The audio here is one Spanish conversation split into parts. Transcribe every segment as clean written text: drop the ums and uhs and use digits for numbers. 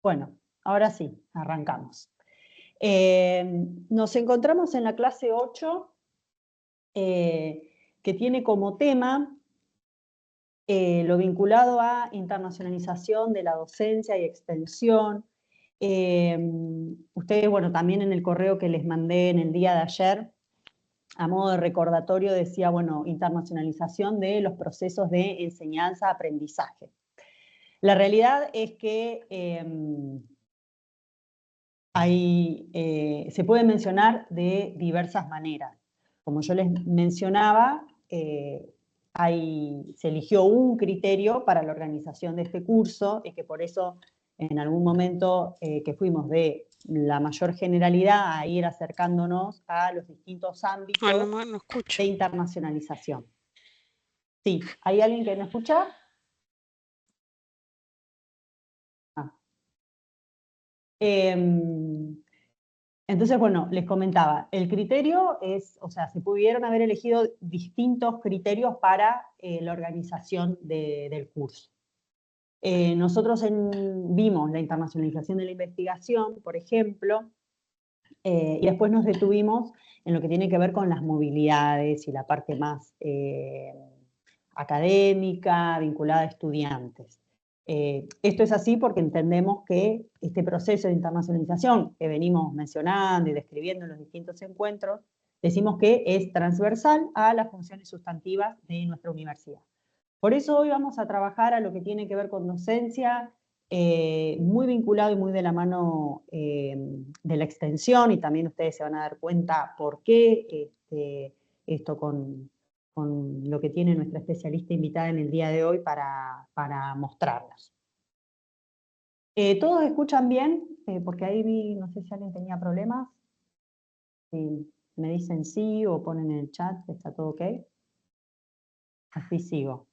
Bueno, ahora sí, arrancamos. Nos encontramos en la clase 8, que tiene como tema lo vinculado a internacionalización de la docencia y extensión. Ustedes, bueno, también en el correo que les mandé en el día de ayer, a modo de recordatorio decía, bueno, internacionalización de los procesos de enseñanza-aprendizaje. La realidad es que se puede mencionar de diversas maneras. Como yo les mencionaba, se eligió un criterio para la organización de este curso y que por eso en algún momento que fuimos de la mayor generalidad a ir acercándonos a los distintos ámbitos de internacionalización. Sí, ¿hay alguien que me escucha? Entonces, bueno, les comentaba, el criterio es, o sea, se pudieron haber elegido distintos criterios para la organización del curso. Nosotros vimos la internacionalización de la investigación, por ejemplo, y después nos detuvimos en lo que tiene que ver con las movilidades y la parte más académica, vinculada a estudiantes. Esto es así porque entendemos que este proceso de internacionalización que venimos mencionando y describiendo en los distintos encuentros, decimos que es transversal a las funciones sustantivas de nuestra universidad. Por eso hoy vamos a trabajar a lo que tiene que ver con docencia, muy vinculado y muy de la mano de la extensión, y también ustedes se van a dar cuenta por qué esto con lo que tiene nuestra especialista invitada en el día de hoy para mostrarlas. ¿Todos escuchan bien? Porque ahí vi, no sé si alguien tenía problemas. Si me dicen sí o ponen en el chat, ¿está todo ok? Así sigo.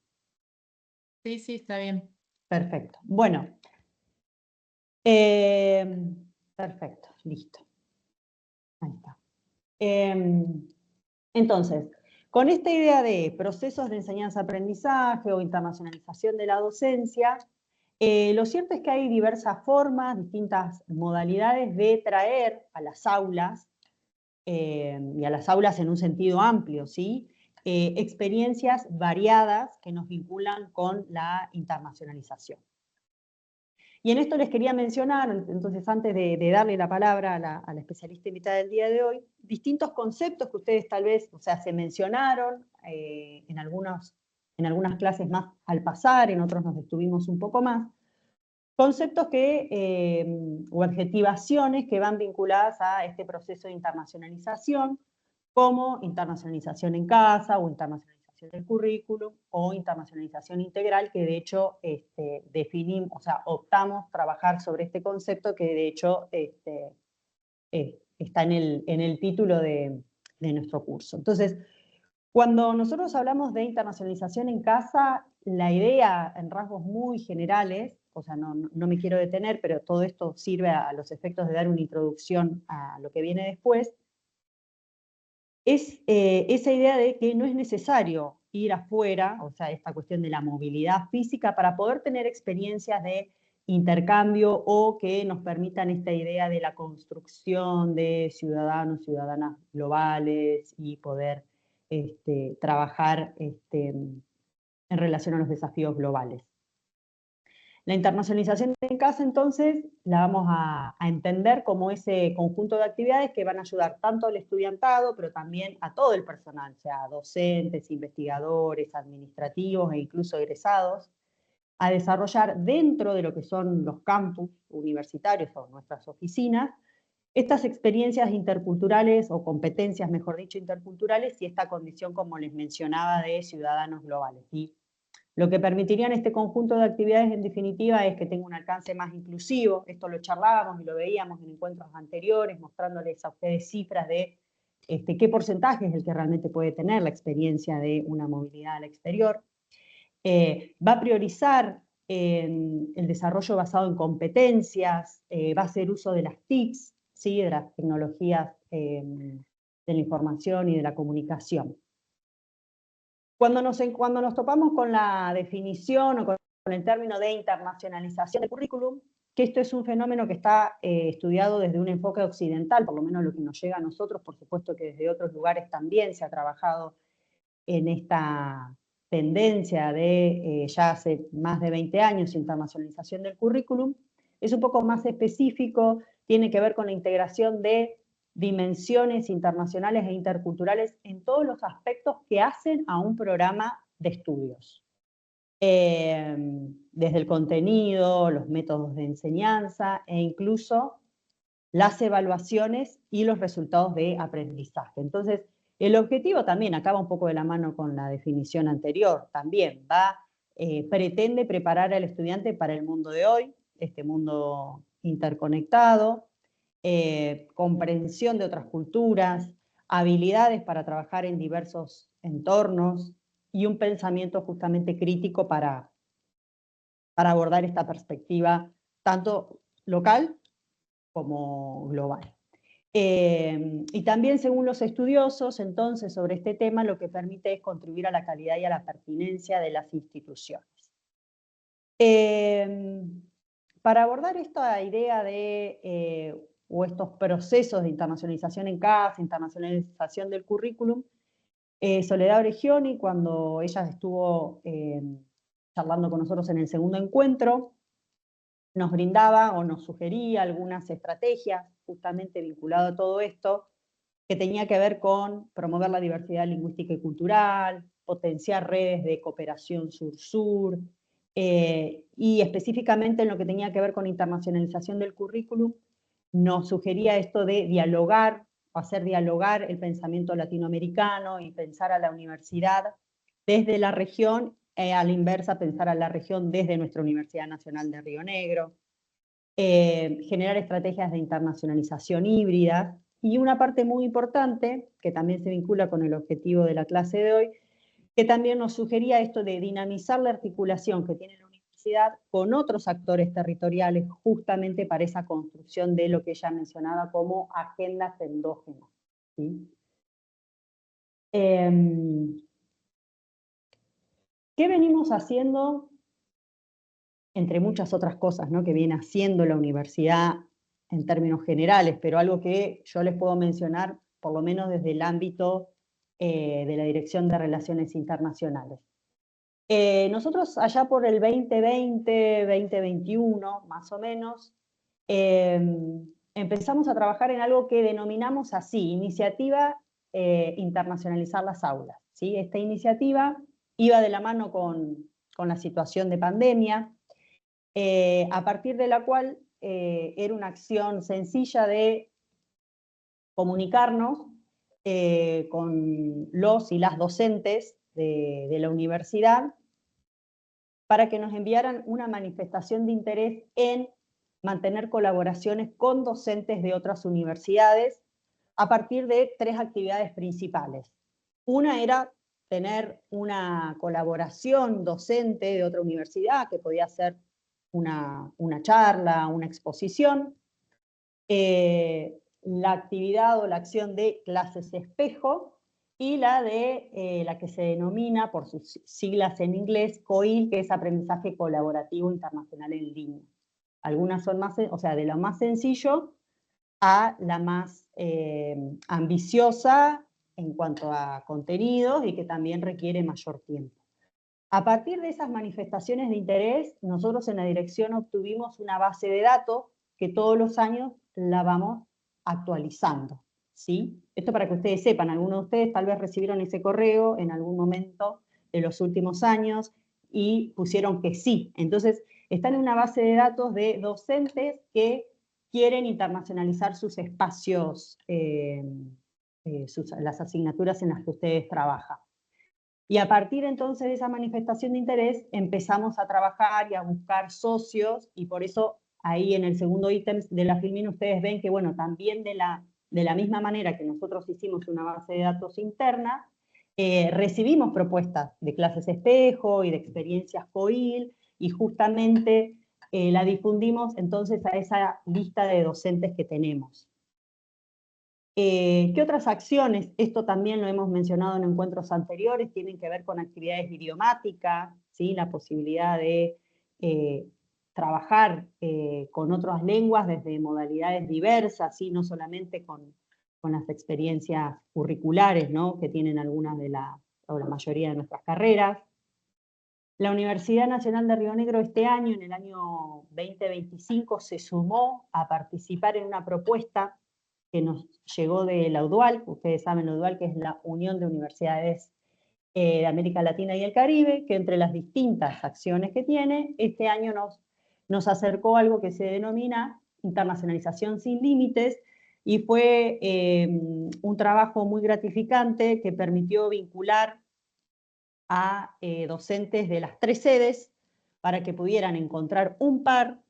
Sí, sí, está bien. Perfecto. Bueno. Perfecto, listo. Ahí está. Entonces, con esta idea de procesos de enseñanza-aprendizaje o internacionalización de la docencia, lo cierto es que hay diversas formas, distintas modalidades de traer a las aulas, y a las aulas en un sentido amplio, ¿sí? Experiencias variadas que nos vinculan con la internacionalización. Y en esto les quería mencionar, entonces antes de darle la palabra a la especialista invitada del día de hoy, distintos conceptos que ustedes tal vez, o sea, se mencionaron en algunas clases más al pasar, en otros nos detuvimos un poco más, conceptos o adjetivaciones que van vinculadas a este proceso de internacionalización, como internacionalización en casa o internacionalización del currículum o internacionalización integral, que de hecho definimos, o sea, optamos trabajar sobre este concepto que de hecho está en el título de nuestro curso. Entonces, cuando nosotros hablamos de internacionalización en casa, la idea en rasgos muy generales, o sea, no me quiero detener, pero todo esto sirve a los efectos de dar una introducción a lo que viene después, es esa idea de que no es necesario ir afuera, o sea, esta cuestión de la movilidad física, para poder tener experiencias de intercambio o que nos permitan esta idea de la construcción de ciudadanos, ciudadanas globales y poder trabajar en relación a los desafíos globales. La internacionalización en casa, entonces, la vamos a entender como ese conjunto de actividades que van a ayudar tanto al estudiantado, pero también a todo el personal, sea docentes, investigadores, administrativos e incluso egresados, a desarrollar dentro de lo que son los campus universitarios o nuestras oficinas, estas experiencias interculturales o competencias, mejor dicho, interculturales y esta condición, como les mencionaba, de ciudadanos globales. Y lo que permitirían este conjunto de actividades, en definitiva, es que tenga un alcance más inclusivo. Esto lo charlábamos y lo veíamos en encuentros anteriores, mostrándoles a ustedes cifras de qué porcentaje es el que realmente puede tener la experiencia de una movilidad al exterior. Va a priorizar el desarrollo basado en competencias, va a hacer uso de las TICs, ¿sí? De las tecnologías de la información y de la comunicación. Cuando nos topamos con la definición o con el término de internacionalización del currículum, que esto es un fenómeno que está estudiado desde un enfoque occidental, por lo menos lo que nos llega a nosotros, por supuesto que desde otros lugares también se ha trabajado en esta tendencia de ya hace más de 20 años, internacionalización del currículum, es un poco más específico, tiene que ver con la integración de dimensiones internacionales e interculturales en todos los aspectos que hacen a un programa de estudios. Desde el contenido, los métodos de enseñanza e incluso las evaluaciones y los resultados de aprendizaje. Entonces, el objetivo también acaba un poco de la mano con la definición anterior, también pretende preparar al estudiante para el mundo de hoy, este mundo interconectado, comprensión de otras culturas, habilidades para trabajar en diversos entornos y un pensamiento justamente crítico para abordar esta perspectiva tanto local como global. Y también, según los estudiosos, entonces, sobre este tema, lo que permite es contribuir a la calidad y a la pertinencia de las instituciones. Para abordar esta idea de, o estos procesos de internacionalización en casa, internacionalización del currículum, Soledad Oregioni, cuando ella estuvo charlando con nosotros en el segundo encuentro, nos brindaba o nos sugería algunas estrategias justamente vinculadas a todo esto, que tenía que ver con promover la diversidad lingüística y cultural, potenciar redes de cooperación sur-sur, y específicamente en lo que tenía que ver con internacionalización del currículum, nos sugería esto de dialogar, o hacer dialogar el pensamiento latinoamericano y pensar a la universidad desde la región, a la inversa, pensar a la región desde nuestra Universidad Nacional de Río Negro, generar estrategias de internacionalización híbrida, y una parte muy importante, que también se vincula con el objetivo de la clase de hoy, que también nos sugería esto de dinamizar la articulación que tiene la universidad con otros actores territoriales, justamente para esa construcción de lo que ella mencionaba como agendas endógenas, ¿sí? ¿Qué venimos haciendo? Entre muchas otras cosas, ¿no?, que viene haciendo la universidad en términos generales, pero algo que yo les puedo mencionar, por lo menos desde el ámbito de la Dirección de Relaciones Internacionales. Nosotros allá por el 2020, 2021, más o menos, empezamos a trabajar en algo que denominamos así, Iniciativa Internacionalizar las Aulas, ¿sí? Esta iniciativa iba de la mano con la situación de pandemia, a partir de la cual era una acción sencilla de comunicarnos con los y las docentes de la universidad para que nos enviaran una manifestación de interés en mantener colaboraciones con docentes de otras universidades a partir de 3 actividades principales. Una era tener una colaboración docente de otra universidad, que podía ser una charla, una exposición, la actividad o la acción de clases espejo, y la de la que se denomina, por sus siglas en inglés, COIL, que es Aprendizaje Colaborativo Internacional en Línea. Algunas son más, o sea, de lo más sencillo a la más ambiciosa en cuanto a contenidos y que también requiere mayor tiempo. A partir de esas manifestaciones de interés, nosotros en la dirección obtuvimos una base de datos que todos los años la vamos actualizando, ¿sí? Esto para que ustedes sepan, algunos de ustedes tal vez recibieron ese correo en algún momento de los últimos años y pusieron que sí. Entonces, están en una base de datos de docentes que quieren internacionalizar sus espacios, las asignaturas en las que ustedes trabajan. Y a partir entonces de esa manifestación de interés empezamos a trabajar y a buscar socios, y por eso ahí en el segundo ítem de la Filmin ustedes ven que, bueno, también de la misma manera que nosotros hicimos una base de datos interna, recibimos propuestas de clases espejo y de experiencias COIL, y justamente la difundimos entonces a esa lista de docentes que tenemos. ¿Qué otras acciones? Esto también lo hemos mencionado en encuentros anteriores, tienen que ver con actividades idiomáticas, ¿sí? La posibilidad de trabajar con otras lenguas desde modalidades diversas, ¿sí? No solamente con las experiencias curriculares, ¿no? Que tienen algunas o la mayoría de nuestras carreras. La Universidad Nacional de Río Negro este año, en el año 2025, se sumó a participar en una propuesta que nos llegó de la UDUAL. Ustedes saben la UDUAL, que es la Unión de Universidades de América Latina y el Caribe, que entre las distintas acciones que tiene, este año nos acercó algo que se denomina Internacionalización sin Límites, y fue un trabajo muy gratificante que permitió vincular a docentes de las 3 sedes para que pudieran encontrar un par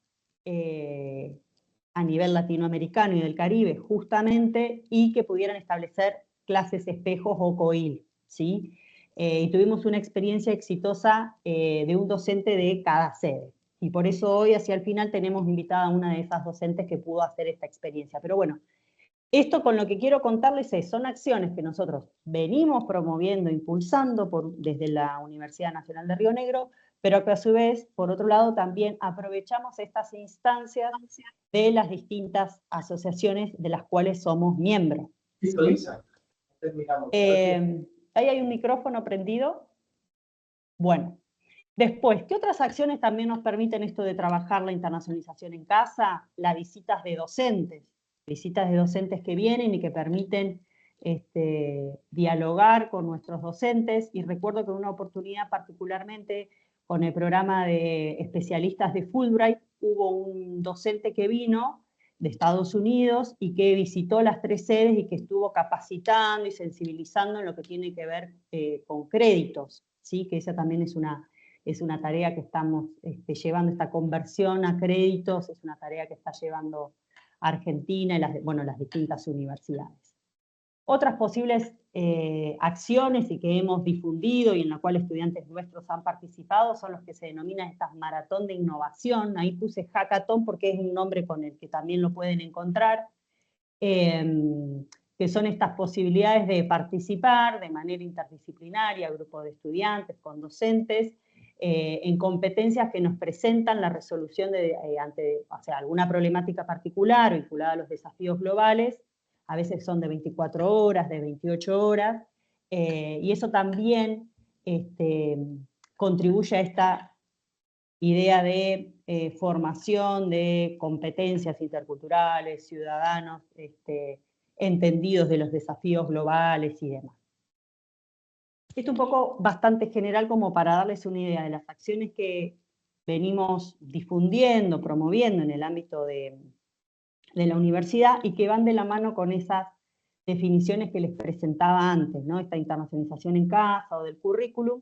a nivel latinoamericano y del Caribe, justamente, y que pudieran establecer clases espejos o COIL, ¿sí? Y tuvimos una experiencia exitosa de un docente de cada sede. Y por eso hoy, hacia el final, tenemos invitada a una de esas docentes que pudo hacer esta experiencia. Pero bueno, esto con lo que quiero contarles son acciones que nosotros venimos promoviendo, impulsando desde la Universidad Nacional de Río Negro, pero que a su vez, por otro lado, también aprovechamos estas instancias de las distintas asociaciones de las cuales somos miembros. ¿Ahí hay un micrófono prendido? Bueno, después, ¿qué otras acciones también nos permiten esto de trabajar la internacionalización en casa? Las visitas de docentes que vienen y que permiten dialogar con nuestros docentes. Y recuerdo que en una oportunidad particularmente con el programa de especialistas de Fulbright, hubo un docente que vino de Estados Unidos y que visitó las 3 sedes y que estuvo capacitando y sensibilizando en lo que tiene que ver con créditos, ¿sí? Que esa también es una tarea que estamos llevando, esta conversión a créditos, es una tarea que está llevando Argentina y las distintas universidades. Otras posibles acciones y que hemos difundido y en la cual estudiantes nuestros han participado son los que se denominan estas maratón de innovación. Ahí puse hackathon porque es un nombre con el que también lo pueden encontrar, que son estas posibilidades de participar de manera interdisciplinaria, grupo de estudiantes, con docentes, en competencias que nos presentan la resolución ante alguna problemática particular vinculada a los desafíos globales. A veces son de 24 horas, de 28 horas, y eso también contribuye a esta idea de formación de competencias interculturales, ciudadanos entendidos de los desafíos globales y demás. Esto un poco bastante general como para darles una idea de las acciones que venimos difundiendo, promoviendo en el ámbito de la universidad y que van de la mano con esas definiciones que les presentaba antes, ¿no? Esta internacionalización en casa o del currículum,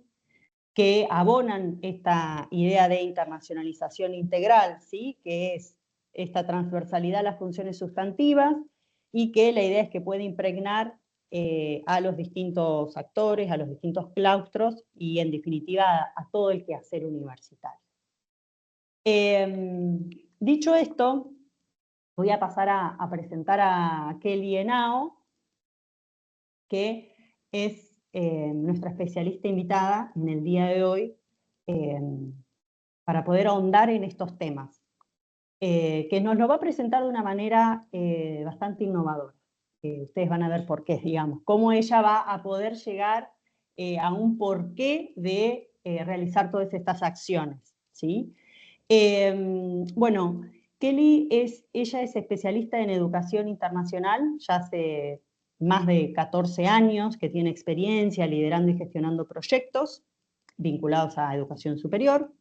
que abonan esta idea de internacionalización integral, ¿sí? Que es esta transversalidad a las funciones sustantivas y que la idea es que puede impregnar a los distintos actores, a los distintos claustros y en definitiva a todo el quehacer universitario. Dicho esto, voy a pasar a presentar a Kelly Henao, que es nuestra especialista invitada en el día de hoy para poder ahondar en estos temas, que nos lo va a presentar de una manera bastante innovadora. Ustedes van a ver por qué, digamos, cómo ella va a poder llegar a un porqué de realizar todas estas acciones, ¿sí? Bueno, Kelly ella es especialista en educación internacional, ya hace más de 14 años que tiene experiencia liderando y gestionando proyectos vinculados a educación superior.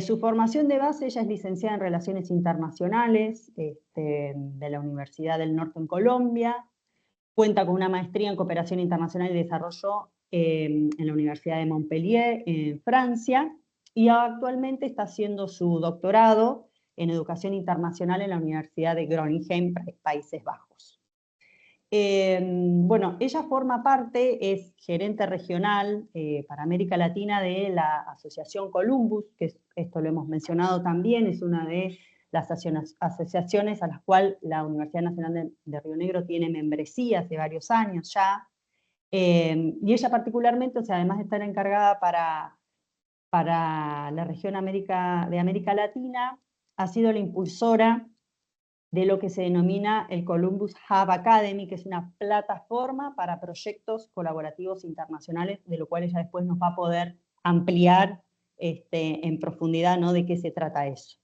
Su formación de base, ella es licenciada en Relaciones Internacionales de la Universidad del Norte en Colombia, cuenta con una maestría en Cooperación Internacional y Desarrollo en la Universidad de Montpellier, en Francia, y actualmente está haciendo su doctorado en Educación Internacional en la Universidad de Groningen, Países Bajos. Bueno, ella forma parte, es gerente regional para América Latina de la Asociación Columbus, que esto lo hemos mencionado también, es una de las asociaciones a las cuales la Universidad Nacional de Río Negro tiene membresía hace varios años ya, y ella particularmente, o sea, además de estar encargada para para la región de América Latina, ha sido la impulsora de lo que se denomina el Columbus Hub Academy, que es una plataforma para proyectos colaborativos internacionales, de lo cual ella después nos va a poder ampliar en profundidad, ¿no?, de qué se trata eso.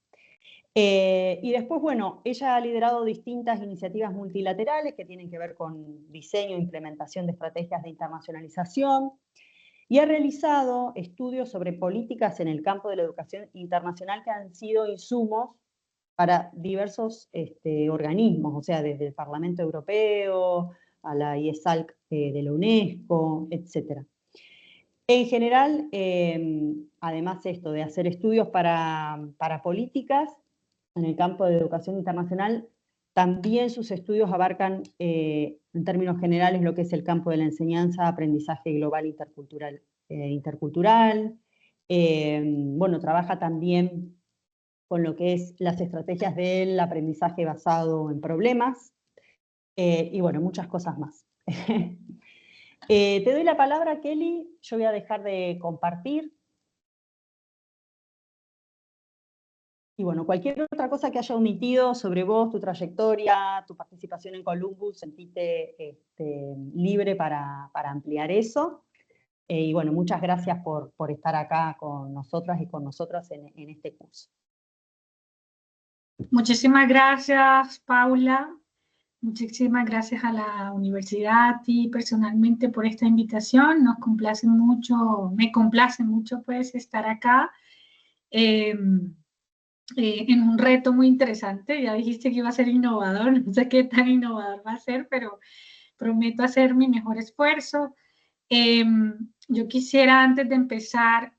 Y después, bueno, ella ha liderado distintas iniciativas multilaterales que tienen que ver con diseño e implementación de estrategias de internacionalización, y ha realizado estudios sobre políticas en el campo de la educación internacional que han sido insumos para diversos organismos, o sea, desde el Parlamento Europeo a la IESALC de la UNESCO, etc. En general, además esto de hacer estudios para políticas en el campo de educación internacional, también sus estudios abarcan, en términos generales, lo que es el campo de la enseñanza, aprendizaje global intercultural. Bueno, trabaja también con lo que es las estrategias del aprendizaje basado en problemas, y bueno, muchas cosas más. Te doy la palabra, Kelly. Yo voy a dejar de compartir. Y bueno, cualquier otra cosa que haya omitido sobre vos, tu trayectoria, tu participación en Columbus, sentite libre para ampliar eso. Y bueno, muchas gracias por estar acá con nosotras y con nosotras en este curso. Muchísimas gracias, Paula. Muchísimas gracias a la universidad, a ti personalmente por esta invitación. Nos complace mucho, me complace mucho pues estar acá en un reto muy interesante. Ya dijiste que iba a ser innovador, no sé qué tan innovador va a ser, pero prometo hacer mi mejor esfuerzo. Yo quisiera antes de empezar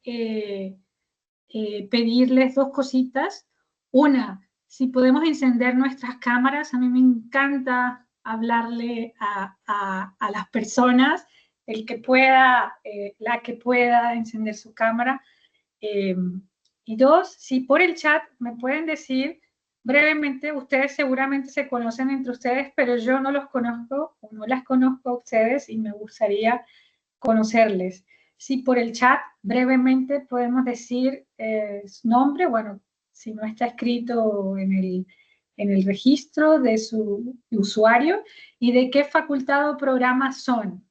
pedirles dos cositas. Una, si podemos encender nuestras cámaras, a mí me encanta hablarle a las personas, el que pueda, la que pueda encender su cámara. Y dos, si por el chat me pueden decir brevemente, ustedes seguramente se conocen entre ustedes, pero yo no los conozco o no las conozco a ustedes y me gustaría conocerles. Si por el chat brevemente podemos decir su nombre, bueno, si no está escrito en el registro de su usuario, y de qué facultad o programa son.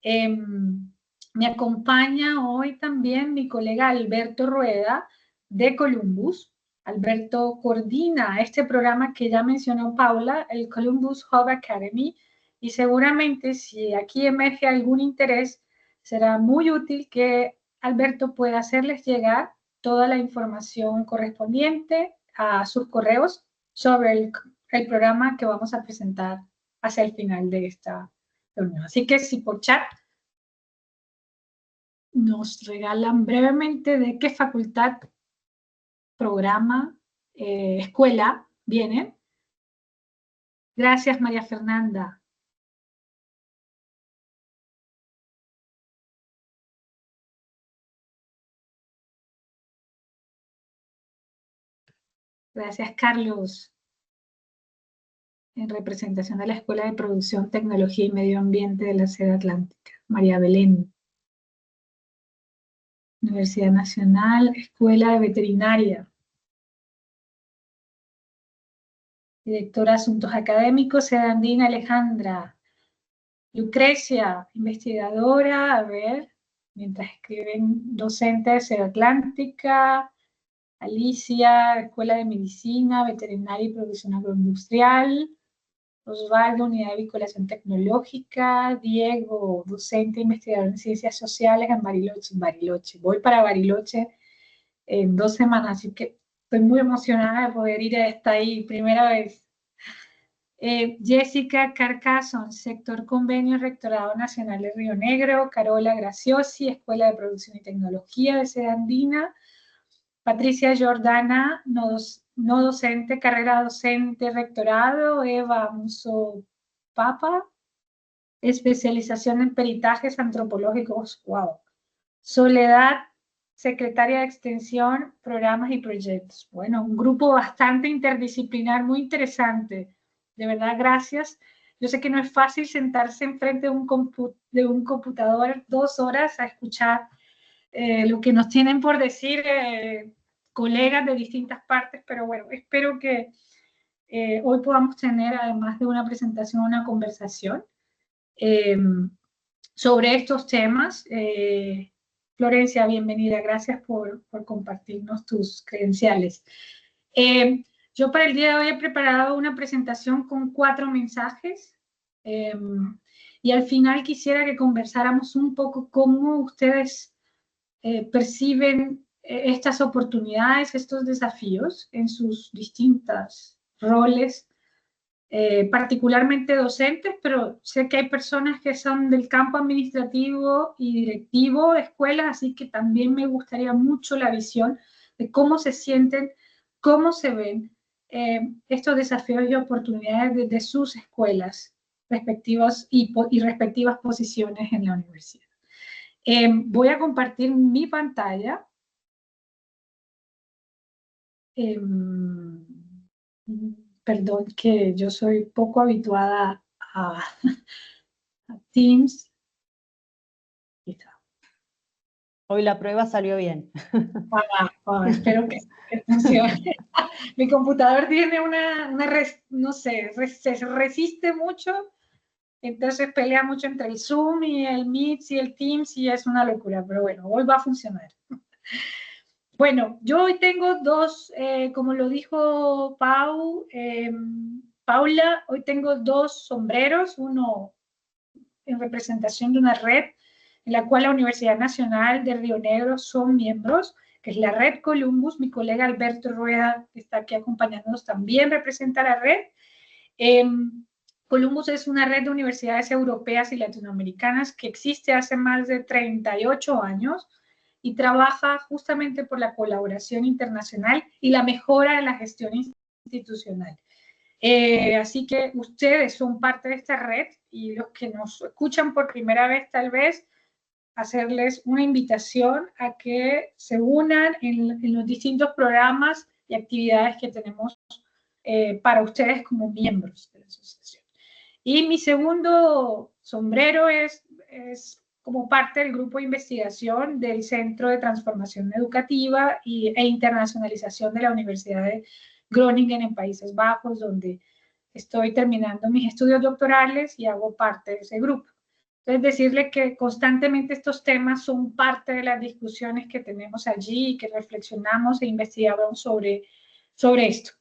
Me acompaña hoy también mi colega Alberto Rueda de Columbus. Alberto coordina este programa que ya mencionó Paula, el Columbus Hub Academy, y seguramente si aquí emerge algún interés, será muy útil que Alberto pueda hacerles llegar toda la información correspondiente a sus correos sobre el programa que vamos a presentar hacia el final de esta reunión. Así que si por chat nos regalan brevemente de qué facultad, programa, escuela vienen. Gracias, María Fernanda. Gracias, Carlos. En representación de la Escuela de Producción, Tecnología y Medio Ambiente de la Sede Atlántica. María Belén. Universidad Nacional, Escuela de Veterinaria. Directora de Asuntos Académicos, Sede Andina, Alejandra. Lucrecia, investigadora, a ver, mientras escriben, docente de Sede Atlántica. Alicia, Escuela de Medicina, Veterinaria y Producción Agroindustrial. Osvaldo, Unidad de Vinculación Tecnológica. Diego, docente investigador en Ciencias Sociales en Bariloche. Voy para Bariloche en 2 semanas, así que estoy muy emocionada de poder ir a esta ahí, primera vez. Jessica Carcason, Sector Convenio, Rectorado Nacional de Río Negro. Carola Graciosi, Escuela de Producción y Tecnología de Sede Andina. Patricia Jordana, no docente, carrera docente, rectorado. Eva Muso Papa, especialización en peritajes antropológicos. Wow. Soledad, secretaria de Extensión, Programas y Proyectos. Bueno, un grupo bastante interdisciplinar, muy interesante. De verdad, gracias. Yo sé que no es fácil sentarse enfrente de un computador 2 horas a escuchar lo que nos tienen por decir colegas de distintas partes, pero bueno, espero que hoy podamos tener, además de una presentación, una conversación sobre estos temas. Florencia, bienvenida, gracias por compartirnos tus credenciales. Yo para el día de hoy he preparado una presentación con 4 mensajes y al final quisiera que conversáramos un poco cómo ustedes perciben estas oportunidades, estos desafíos en sus distintas roles, particularmente docentes, pero sé que hay personas que son del campo administrativo y directivo de escuelas, así que también me gustaría mucho la visión de cómo se sienten, cómo se ven estos desafíos y oportunidades desde sus escuelas respectivas y respectivas posiciones en la universidad. Voy a compartir mi pantalla. Perdón, que yo soy poco habituada a Teams. Aquí está. Hoy la prueba salió bien. Espero que funcione. Mi computador tiene no sé, se resiste mucho, entonces pelea mucho entre el Zoom y el Meet y el Teams y es una locura, pero bueno, hoy va a funcionar. Bueno, yo hoy tengo 2, como lo dijo Paula, hoy tengo 2 sombreros, uno en representación de una red en la cual la Universidad Nacional de Río Negro son miembros, que es la Red Columbus. Mi colega Alberto Rueda, que está aquí acompañándonos, también representa la red. Columbus es una red de universidades europeas y latinoamericanas que existe hace más de 38 años y trabaja justamente por la colaboración internacional y la mejora de la gestión institucional. Así que ustedes son parte de esta red y los que nos escuchan por primera vez tal vez, hacerles una invitación a que se unan en los distintos programas y actividades que tenemos para ustedes como miembros de la asociación. Y mi segundo sombrero es como parte del grupo de investigación del Centro de Transformación Educativa e Internacionalización de la Universidad de Groningen en Países Bajos, donde estoy terminando mis estudios doctorales y hago parte de ese grupo. Entonces, decirle que constantemente estos temas son parte de las discusiones que tenemos allí y que reflexionamos e investigamos sobre esto.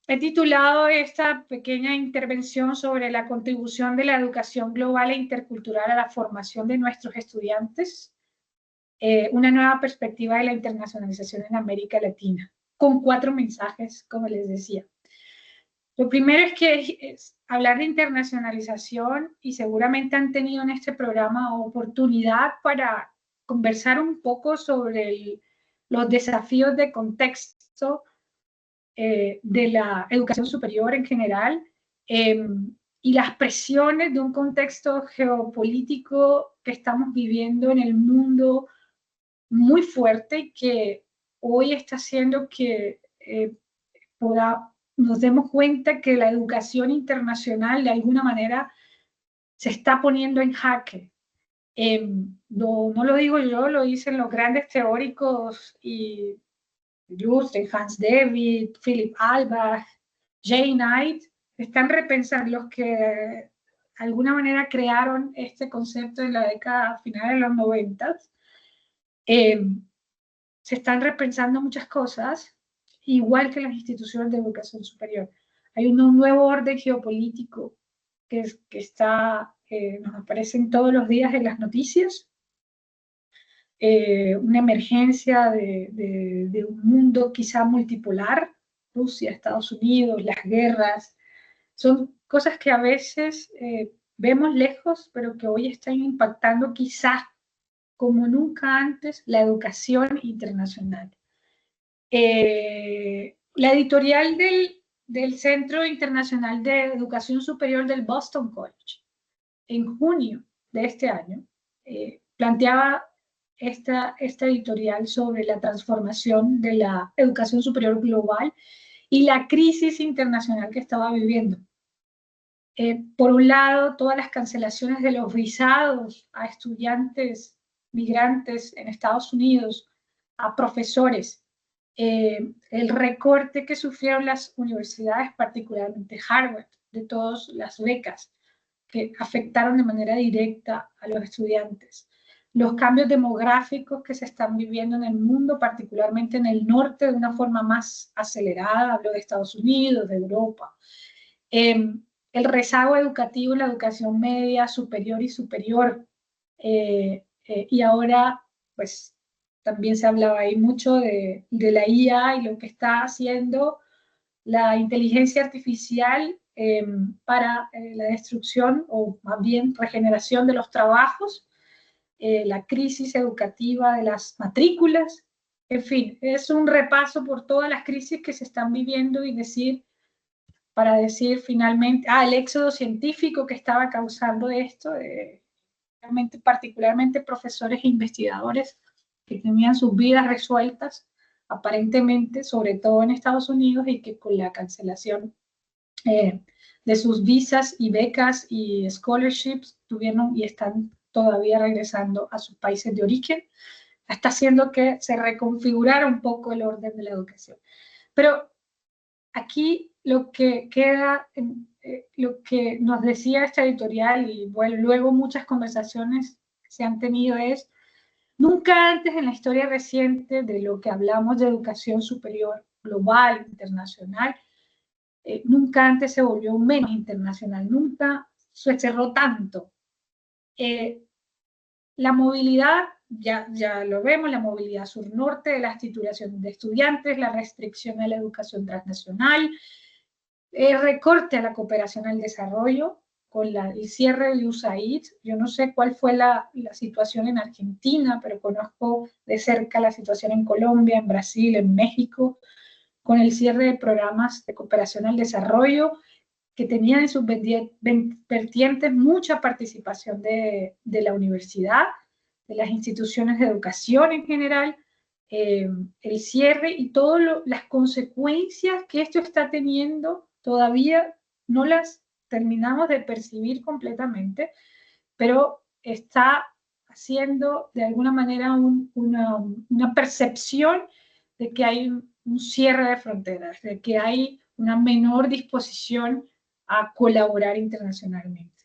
He titulado esta pequeña intervención sobre la contribución de la educación global e intercultural a la formación de nuestros estudiantes, una nueva perspectiva de la internacionalización en América Latina, con 4 mensajes, como les decía. Lo primero es que es hablar de internacionalización y seguramente han tenido en este programa oportunidad para conversar un poco sobre los desafíos de contexto de la educación superior en general y las presiones de un contexto geopolítico que estamos viviendo en el mundo muy fuerte y que hoy está haciendo que nos demos cuenta que la educación internacional de alguna manera se está poniendo en jaque. No lo digo yo, lo dicen los grandes teóricos y Hans David, Philip Albach, Jay Knight, están repensando los que de alguna manera crearon este concepto en la década final de los 90. Se están repensando muchas cosas, igual que las instituciones de educación superior. Hay un nuevo orden geopolítico que nos aparecen todos los días en las noticias, una emergencia de un mundo quizá multipolar, Rusia, Estados Unidos, las guerras, son cosas que a veces vemos lejos, pero que hoy están impactando quizá como nunca antes la educación internacional. La editorial del Centro Internacional de Educación Superior del Boston College, en junio de este año, planteaba esta editorial sobre la transformación de la educación superior global y la crisis internacional que estaba viviendo. Por un lado, todas las cancelaciones de los visados a estudiantes migrantes en Estados Unidos a profesores, el recorte que sufrieron las universidades, particularmente Harvard, de todas las becas que afectaron de manera directa a los estudiantes, los cambios demográficos que se están viviendo en el mundo, particularmente en el norte, de una forma más acelerada, hablo de Estados Unidos, de Europa, el rezago educativo en la educación media, superior y superior, y ahora, pues, también se hablaba ahí mucho de la IA y lo que está haciendo la inteligencia artificial para la destrucción o más bien regeneración de los trabajos, la crisis educativa de las matrículas, en fin, es un repaso por todas las crisis que se están viviendo y para decir finalmente, el éxodo científico que estaba causando esto, particularmente profesores e investigadores que tenían sus vidas resueltas, aparentemente, sobre todo en Estados Unidos, y que con la cancelación de sus visas y becas y scholarships tuvieron y están todavía regresando a sus países de origen, está haciendo que se reconfigurara un poco el orden de la educación. Pero aquí lo que queda, lo que nos decía esta editorial y bueno, luego muchas conversaciones que se han tenido es, nunca antes en la historia reciente de lo que hablamos de educación superior global, internacional, nunca antes se volvió menos internacional, nunca se cerró tanto. La movilidad, ya lo vemos, la movilidad sur-norte, las titulaciones de estudiantes, la restricción a la educación transnacional, el recorte a la cooperación al desarrollo, con el cierre de USAID. Yo no sé cuál fue la situación en Argentina, pero conozco de cerca la situación en Colombia, en Brasil, en México, con el cierre de programas de cooperación al desarrollo, que tenían en sus vertientes mucha participación de la universidad, de las instituciones de educación en general, el cierre y todas las consecuencias que esto está teniendo, todavía no las terminamos de percibir completamente, pero está haciendo de alguna manera una percepción de que hay un cierre de fronteras, de que hay una menor disposición a colaborar internacionalmente.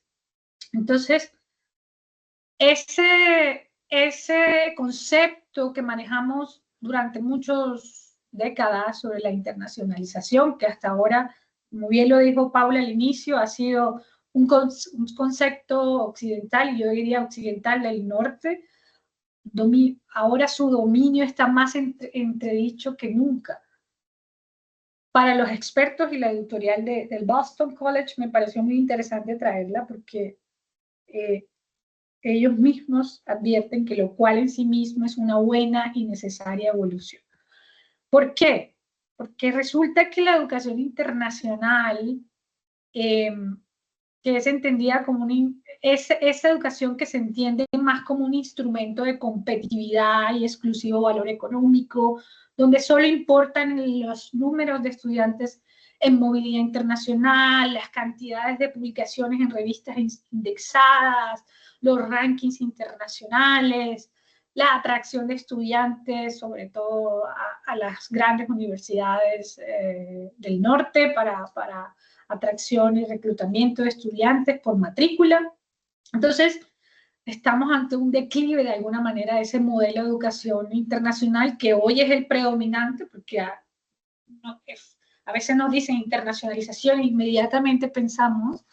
Entonces, ese concepto que manejamos durante muchas décadas sobre la internacionalización, que hasta ahora, como bien lo dijo Paula al inicio, ha sido un concepto occidental, y yo diría occidental del norte, ahora su dominio está más entredicho que nunca. Para los expertos, y la editorial del Boston College me pareció muy interesante traerla porque ellos mismos advierten que lo cual en sí mismo es una buena y necesaria evolución. ¿Por qué? Porque resulta que la educación internacional, que es entendida como esa educación que se entiende más como un instrumento de competitividad y exclusivo valor económico, donde solo importan los números de estudiantes en movilidad internacional, las cantidades de publicaciones en revistas indexadas, los rankings internacionales, la atracción de estudiantes, sobre todo a las grandes universidades del norte para atracción y reclutamiento de estudiantes por matrícula. Entonces, estamos ante un declive de alguna manera de ese modelo de educación internacional que hoy es el predominante, porque a veces nos dicen internacionalización e inmediatamente pensamos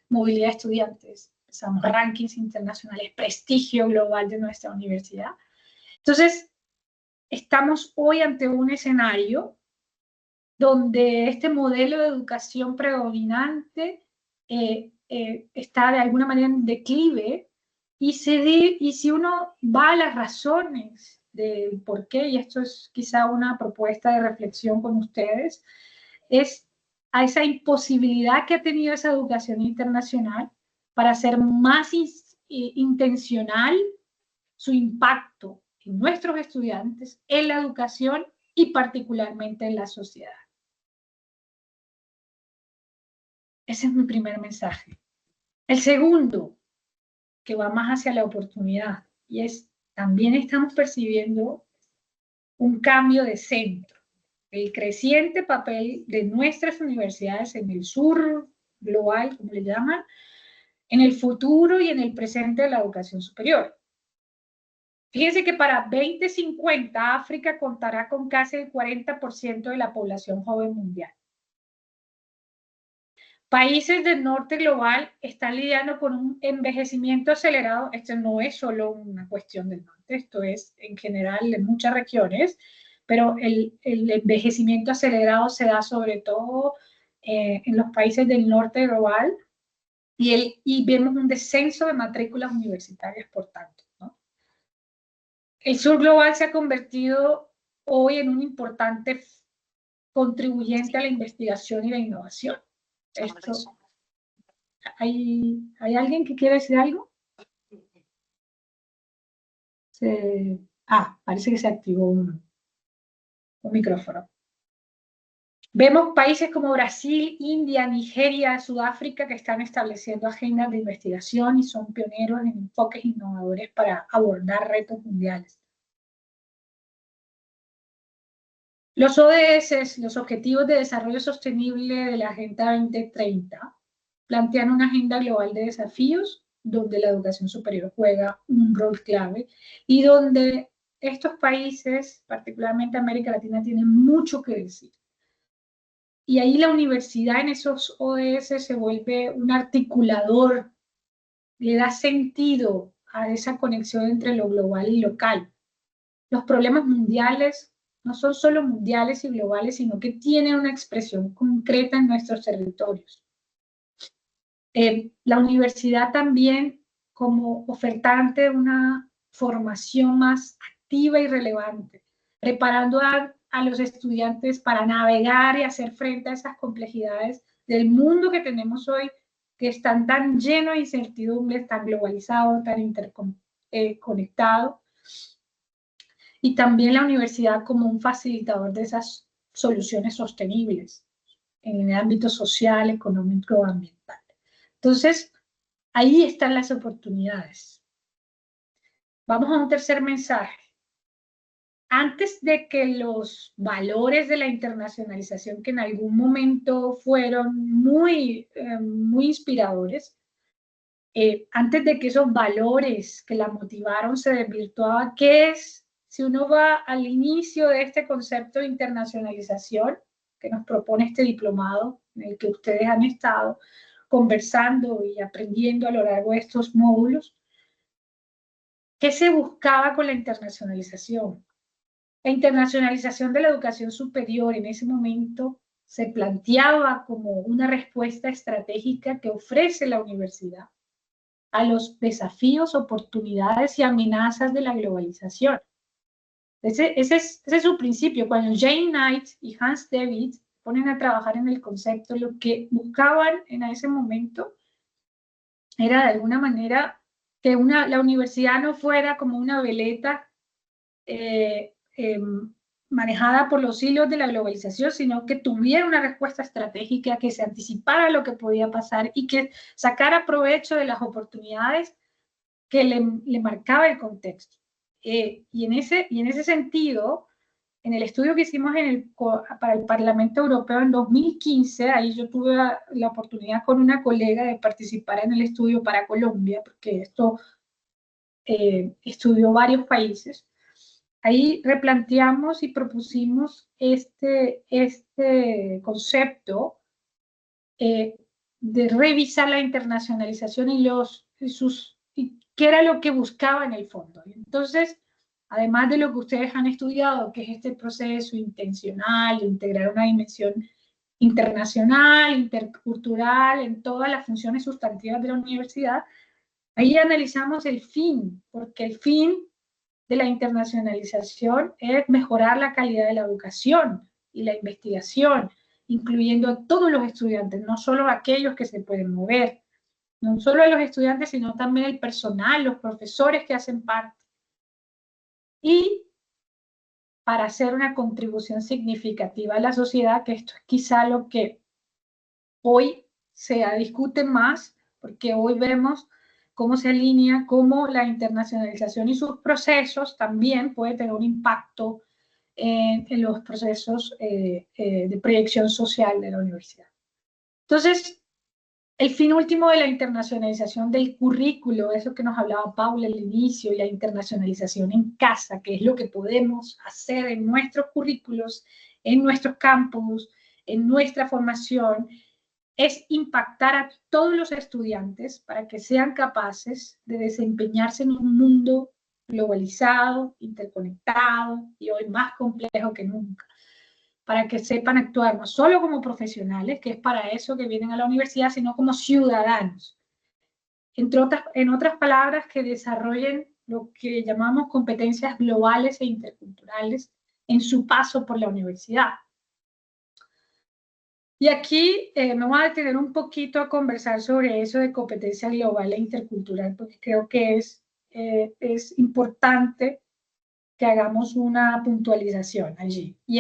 movilidad de estudiantes, pensamos rankings internacionales, prestigio global de nuestra universidad. Entonces, estamos hoy ante un escenario donde este modelo de educación predominante está de alguna manera en declive, y si uno va a las razones del por qué, y esto es quizá una propuesta de reflexión con ustedes, es a esa imposibilidad que ha tenido esa educación internacional para hacer más intencional su impacto en nuestros estudiantes, en la educación y particularmente en la sociedad. Ese es mi primer mensaje. El segundo, que va más hacia la oportunidad, y es también estamos percibiendo un cambio de centro. El creciente papel de nuestras universidades en el sur global, como le llaman, en el futuro y en el presente de la educación superior. Fíjense que para 2050 África contará con casi el 40% de la población joven mundial. Países del norte global están lidiando con un envejecimiento acelerado. Esto no es solo una cuestión del norte, esto es en general en muchas regiones, pero el envejecimiento acelerado se da sobre todo en los países del norte global y vemos un descenso de matrículas universitarias, por tanto, ¿no? El sur global se ha convertido hoy en un importante contribuyente a la investigación y la innovación. Esto, ¿hay alguien que quiere decir algo? Parece que se activó un micrófono. Vemos países como Brasil, India, Nigeria, Sudáfrica que están estableciendo agendas de investigación y son pioneros en enfoques innovadores para abordar retos mundiales. Los ODS, los Objetivos de Desarrollo Sostenible de la Agenda 2030, plantean una agenda global de desafíos donde la educación superior juega un rol clave y donde estos países, particularmente América Latina, tienen mucho que decir. Y ahí la universidad en esos ODS se vuelve un articulador, le da sentido a esa conexión entre lo global y local. Los problemas mundiales no son solo mundiales y globales, sino que tienen una expresión concreta en nuestros territorios. La universidad también, como ofertante de una formación más activa y relevante, preparando a los estudiantes para navegar y hacer frente a esas complejidades del mundo que tenemos hoy, que están tan lleno de incertidumbres, tan globalizado, tan interconectado. Y también la universidad como un facilitador de esas soluciones sostenibles en el ámbito social, económico, ambiental. Entonces, ahí están las oportunidades. Vamos a un tercer mensaje. Antes de que los valores de la internacionalización, que en algún momento fueron muy inspiradores, antes de que esos valores que la motivaron se desvirtuaban, ¿qué es? Si uno va al inicio de este concepto de internacionalización que nos propone este diplomado, en el que ustedes han estado conversando y aprendiendo a lo largo de estos módulos, ¿qué se buscaba con la internacionalización? La internacionalización de la educación superior en ese momento se planteaba como una respuesta estratégica que ofrece la universidad a los desafíos, oportunidades y amenazas de la globalización. Ese es su principio. Cuando Jane Knight y Hans David ponen a trabajar en el concepto, lo que buscaban en ese momento era de alguna manera que la universidad no fuera como una veleta manejada por los hilos de la globalización, sino que tuviera una respuesta estratégica, que se anticipara lo que podía pasar y que sacara provecho de las oportunidades que le marcaba el contexto. Y en ese sentido, en el estudio que hicimos para el Parlamento Europeo en 2015, ahí yo tuve la oportunidad con una colega de participar en el estudio para Colombia, porque esto estudió varios países. Ahí replanteamos y propusimos este concepto de revisar la internacionalización y qué era lo que buscaba en el fondo. Entonces, además de lo que ustedes han estudiado, que es este proceso intencional de integrar una dimensión internacional, intercultural, en todas las funciones sustantivas de la universidad, ahí analizamos el fin, porque el fin de la internacionalización es mejorar la calidad de la educación y la investigación, incluyendo a todos los estudiantes, no solo a aquellos que se pueden mover, no solo a los estudiantes, sino también el personal, los profesores que hacen parte. Y para hacer una contribución significativa a la sociedad, que esto es quizá lo que hoy se discute más, porque hoy vemos cómo se alinea, cómo la internacionalización y sus procesos también puede tener un impacto en los procesos de proyección social de la universidad. Entonces, el fin último de la internacionalización del currículo, eso que nos hablaba Paula al inicio, y la internacionalización en casa, que es lo que podemos hacer en nuestros currículos, en nuestros campus, en nuestra formación, es impactar a todos los estudiantes para que sean capaces de desempeñarse en un mundo globalizado, interconectado y hoy más complejo que nunca, para que sepan actuar no solo como profesionales, que es para eso que vienen a la universidad, sino como ciudadanos. En otras palabras, que desarrollen lo que llamamos competencias globales e interculturales en su paso por la universidad. Y aquí me voy a detener un poquito a conversar sobre eso de competencia global e intercultural, porque creo que es importante que hagamos una puntualización allí. Y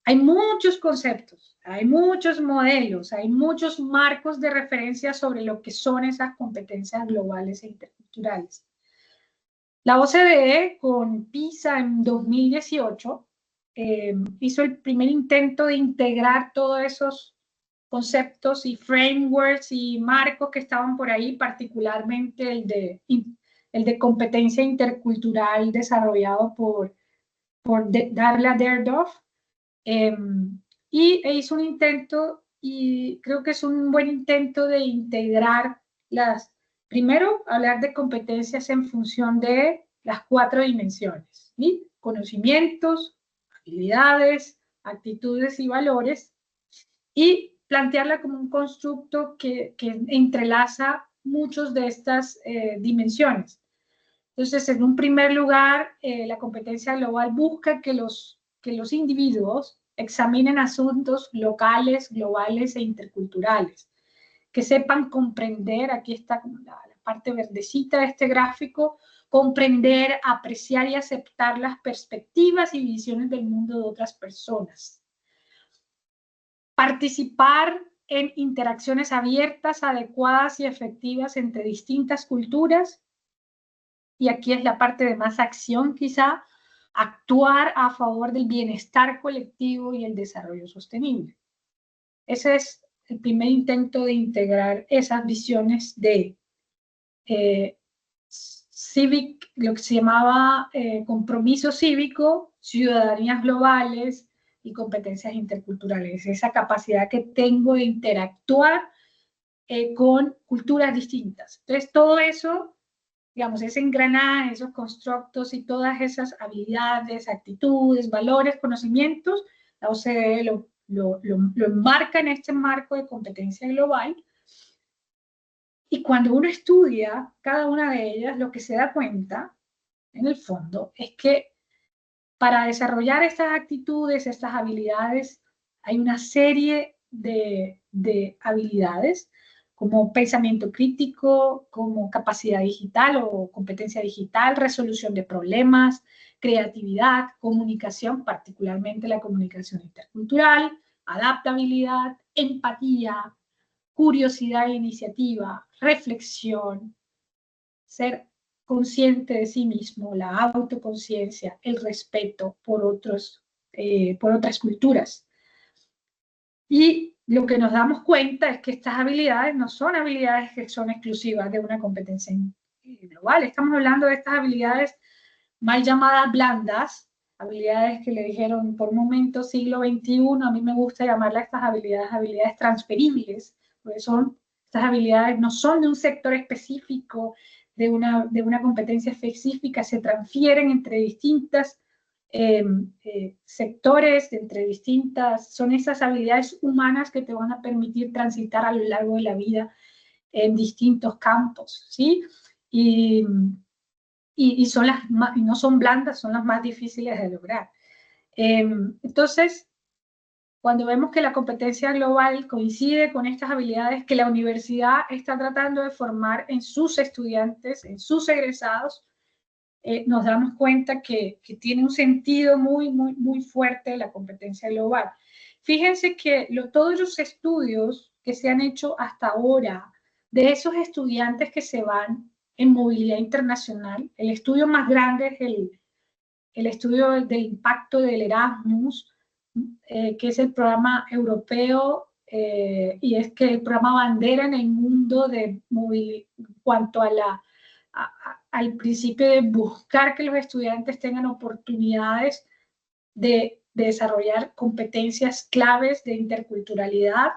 hay muchos conceptos, hay muchos modelos, hay muchos marcos de referencia sobre lo que son esas competencias globales e interculturales. La OCDE, con PISA en 2018, hizo el primer intento de integrar todos esos conceptos y frameworks y marcos que estaban por ahí, particularmente el de competencia intercultural desarrollado por Darla Derdorf, y hizo un intento, y creo que es un buen intento de integrar primero, hablar de competencias en función de las 4 dimensiones, ¿sí? Conocimientos, habilidades, actitudes y valores, y plantearla como un constructo que entrelaza muchas de estas dimensiones. Entonces, en un primer lugar, la competencia global busca que los individuos examinen asuntos locales, globales e interculturales, que sepan comprender, aquí está la parte verdecita de este gráfico, comprender, apreciar y aceptar las perspectivas y visiones del mundo de otras personas. Participar en interacciones abiertas, adecuadas y efectivas entre distintas culturas. Y aquí es la parte de más acción quizá, actuar a favor del bienestar colectivo y el desarrollo sostenible. Ese es el primer intento de integrar esas visiones de lo que se llamaba compromiso cívico, ciudadanías globales y competencias interculturales. Esa capacidad que tengo de interactuar con culturas distintas. Entonces, todo eso, digamos, ese engranaje, esos constructos y todas esas habilidades, actitudes, valores, conocimientos, la OCDE lo enmarca en este marco de competencia global. Y cuando uno estudia cada una de ellas, lo que se da cuenta, en el fondo, es que para desarrollar estas actitudes, estas habilidades, hay una serie de habilidades, como pensamiento crítico, como capacidad digital o competencia digital, resolución de problemas, creatividad, comunicación, particularmente la comunicación intercultural, adaptabilidad, empatía, curiosidad e iniciativa, reflexión, ser consciente de sí mismo, la autoconciencia, el respeto por otras culturas. Y lo que nos damos cuenta es que estas habilidades no son habilidades que son exclusivas de una competencia global. Estamos hablando de estas habilidades mal llamadas blandas, habilidades que le dijeron por un momento siglo XXI, a mí me gusta llamarlas estas habilidades transferibles, porque estas habilidades no son de un sector específico, de una competencia específica, se transfieren entre distintas sectores, entre distintas, son esas habilidades humanas que te van a permitir transitar a lo largo de la vida en distintos campos, ¿sí? Y no son blandas, son las más difíciles de lograr. Entonces, cuando vemos que la competencia global coincide con estas habilidades que la universidad está tratando de formar en sus estudiantes, en sus egresados, nos damos cuenta que tiene un sentido muy, muy, muy fuerte la competencia global. Fíjense que todos los estudios que se han hecho hasta ahora de esos estudiantes que se van en movilidad internacional. El estudio más grande es el estudio del impacto del Erasmus, que es el programa europeo, y es que el programa bandera en el mundo de movilidad, en cuanto al principio de buscar que los estudiantes tengan oportunidades de desarrollar competencias claves de interculturalidad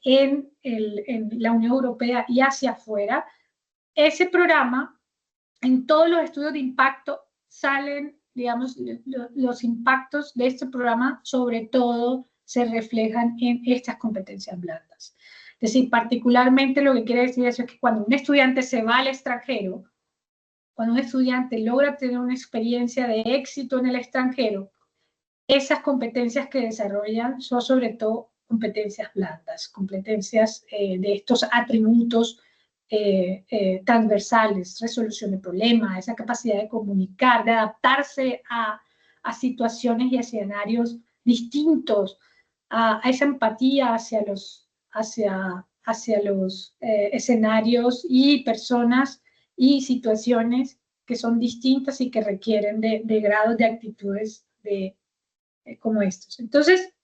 en la Unión Europea y hacia afuera. Ese programa, en todos los estudios de impacto salen, digamos, los impactos de este programa, sobre todo se reflejan en estas competencias blandas. Es decir, particularmente lo que quiere decir eso es que cuando un estudiante se va al extranjero, cuando un estudiante logra tener una experiencia de éxito en el extranjero, esas competencias que desarrollan son sobre todo competencias blandas, competencias de estos atributos transversales, resolución de problemas, esa capacidad de comunicar, de adaptarse a situaciones y escenarios distintos, a esa empatía hacia los escenarios y personas y situaciones que son distintas y que requieren de grados de actitudes como estos. Entonces,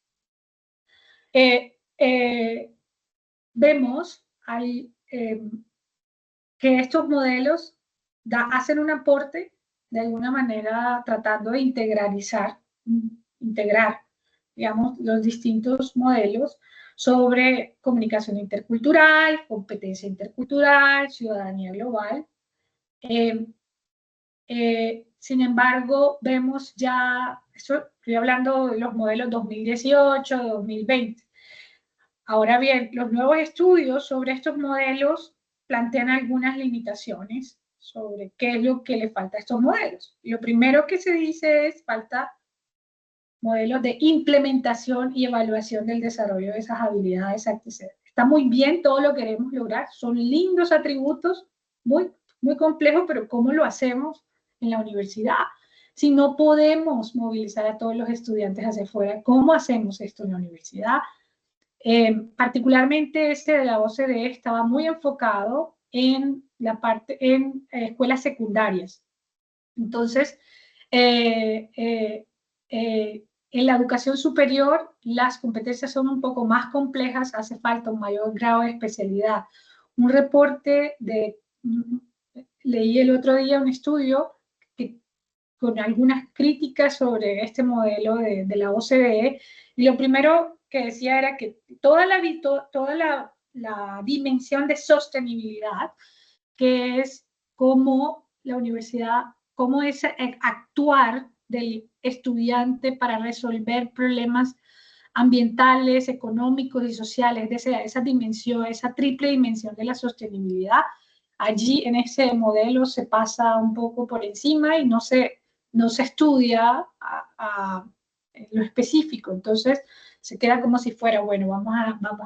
vemos que estos modelos hacen un aporte, de alguna manera tratando de integrar, digamos, los distintos modelos sobre comunicación intercultural, competencia intercultural, ciudadanía global. Sin embargo, vemos ya, estoy hablando de los modelos 2018, 2020. Ahora bien, los nuevos estudios sobre estos modelos plantean algunas limitaciones sobre qué es lo que le falta a estos modelos. Lo primero que se dice es falta modelos de implementación y evaluación del desarrollo de esas habilidades. Está muy bien, todo lo queremos lograr, son lindos atributos, muy, muy complejos, pero ¿cómo lo hacemos en la universidad? Si no podemos movilizar a todos los estudiantes hacia afuera, ¿cómo hacemos esto en la universidad? Particularmente este de la OCDE estaba muy enfocado en la parte, en escuelas secundarias. Entonces, en la educación superior, las competencias son un poco más complejas, hace falta un mayor grado de especialidad. Un reporte leí el otro día un estudio con algunas críticas sobre este modelo de la OCDE, y lo primero que decía era que toda la dimensión de sostenibilidad, que es cómo la universidad, cómo es actuar del estudiante para resolver problemas ambientales, económicos y sociales, de esa dimensión, esa triple dimensión de la sostenibilidad. Allí en ese modelo se pasa un poco por encima y no se estudia en lo específico. Entonces se queda como si fuera, bueno, vamos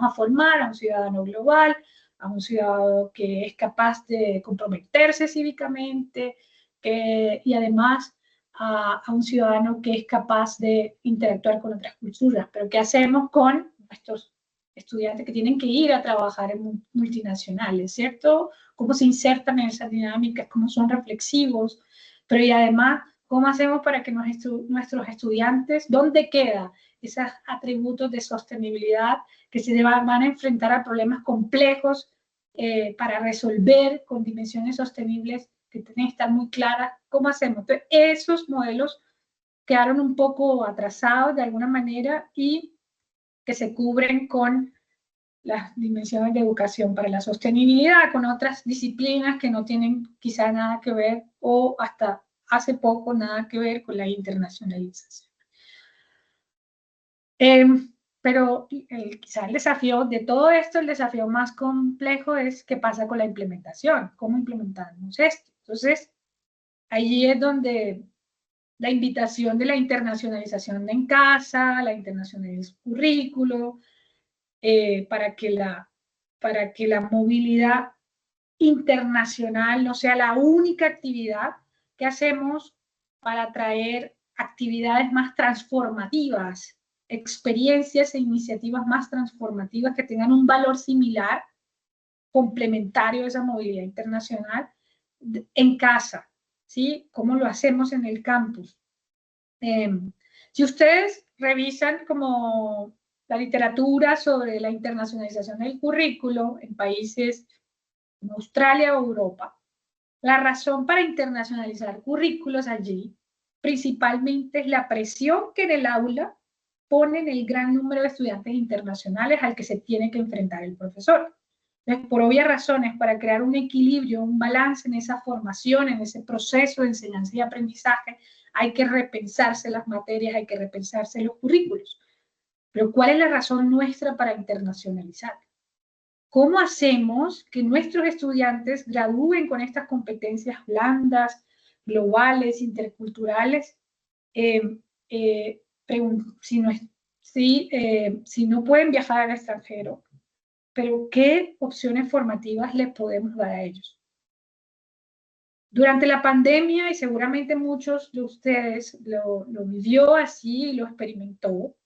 a formar a un ciudadano global, a un ciudadano que es capaz de comprometerse cívicamente, y además a un ciudadano que es capaz de interactuar con otras culturas. Pero ¿qué hacemos con estos estudiantes que tienen que ir a trabajar en multinacionales, ¿cierto? ¿Cómo se insertan en esas dinámicas? ¿Cómo son reflexivos? Pero y además, ¿cómo hacemos para que nuestros estudiantes, dónde quedan esos atributos de sostenibilidad que se van a enfrentar a problemas complejos para resolver con dimensiones sostenibles que tienen que estar muy claras? ¿Cómo hacemos? Entonces, esos modelos quedaron un poco atrasados de alguna manera y que se cubren con las dimensiones de educación para la sostenibilidad, con otras disciplinas que no tienen quizá nada que ver o hasta hace poco nada que ver con la internacionalización. Pero quizá el desafío de todo esto, el desafío más complejo es qué pasa con la implementación, cómo implementamos esto. Entonces, allí es donde la invitación de la internacionalización en casa, la internacionalización del currículo, para que la movilidad internacional no sea la única actividad que hacemos para traer actividades más transformativas, experiencias e iniciativas más transformativas que tengan un valor similar, complementario a esa movilidad internacional, en casa, ¿sí? ¿Cómo lo hacemos en el campus? Si ustedes revisan como la literatura sobre la internacionalización del currículo en países como Australia o Europa, la razón para internacionalizar currículos allí principalmente es la presión que en el aula ponen el gran número de estudiantes internacionales al que se tiene que enfrentar el profesor. Entonces, por obvias razones, para crear un equilibrio, un balance en esa formación, en ese proceso de enseñanza y aprendizaje, hay que repensarse las materias, hay que repensarse los currículos. Pero ¿cuál es la razón nuestra para internacionalizar? ¿Cómo hacemos que nuestros estudiantes gradúen con estas competencias blandas, globales, interculturales? Si no pueden viajar al extranjero, pero ¿qué opciones formativas les podemos dar a ellos? Durante la pandemia, y seguramente muchos de ustedes lo vivió así, lo experimentó,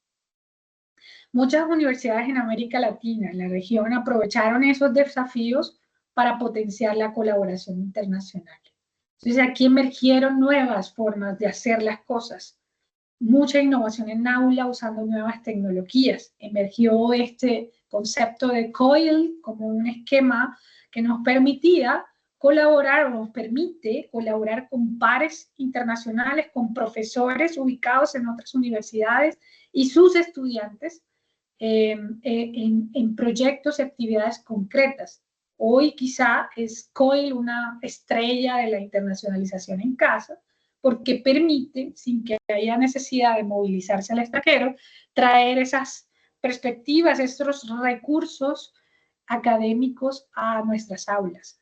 muchas universidades en América Latina, en la región, aprovecharon esos desafíos para potenciar la colaboración internacional. Entonces aquí emergieron nuevas formas de hacer las cosas. Mucha innovación en aula usando nuevas tecnologías. Emergió este concepto de COIL como un esquema que nos permitía colaborar o nos permite colaborar con pares internacionales, con profesores ubicados en otras universidades y sus estudiantes en proyectos y actividades concretas. Hoy quizá es COIL una estrella de la internacionalización en casa, porque permite, sin que haya necesidad de movilizarse al extranjero, traer esas perspectivas, estos recursos académicos a nuestras aulas.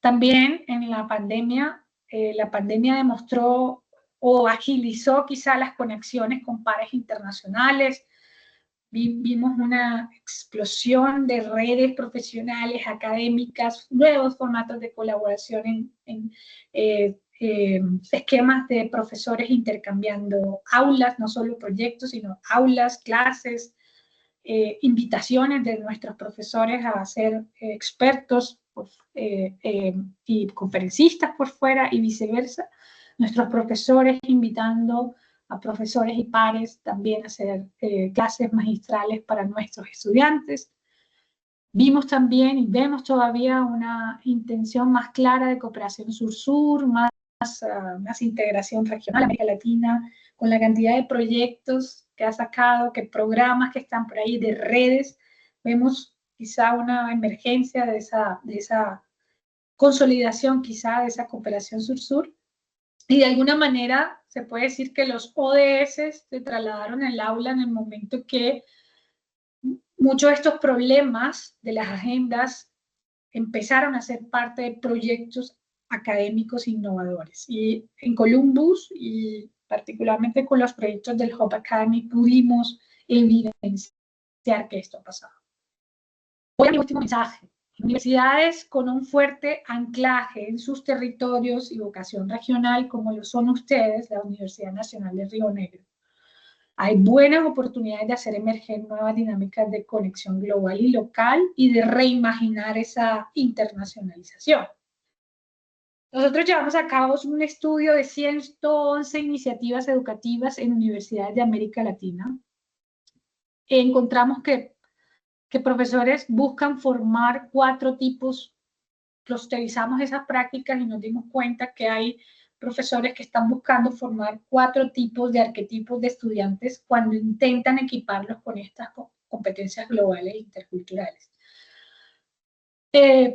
También en la pandemia demostró o agilizó quizá las conexiones con pares internacionales. Vimos una explosión de redes profesionales, académicas, nuevos formatos de colaboración en esquemas de profesores intercambiando aulas, no solo proyectos, sino aulas, clases, invitaciones de nuestros profesores a ser expertos y conferencistas por fuera y viceversa. Nuestros profesores invitando a profesores y pares también a hacer clases magistrales para nuestros estudiantes. Vimos también y vemos todavía una intención más clara de cooperación sur-sur, más integración regional, América Latina, con la cantidad de proyectos que ha sacado, que programas que están por ahí, de redes. Vemos quizá una emergencia de esa consolidación, quizá de esa cooperación sur-sur. Y de alguna manera se puede decir que los ODS se trasladaron al aula en el momento que muchos de estos problemas de las agendas empezaron a ser parte de proyectos académicos innovadores. Y en Columbus, y particularmente con los proyectos del Hub Academy, pudimos evidenciar que esto ha pasado. Voy a mi último mensaje. Universidades con un fuerte anclaje en sus territorios y vocación regional, como lo son ustedes, la Universidad Nacional de Río Negro. Hay buenas oportunidades de hacer emerger nuevas dinámicas de conexión global y local y de reimaginar esa internacionalización. Nosotros llevamos a cabo un estudio de 111 iniciativas educativas en universidades de América Latina. Encontramos que profesores buscan formar 4 tipos, clusterizamos esas prácticas y nos dimos cuenta que hay profesores que están buscando formar 4 tipos de arquetipos de estudiantes cuando intentan equiparlos con estas competencias globales e interculturales.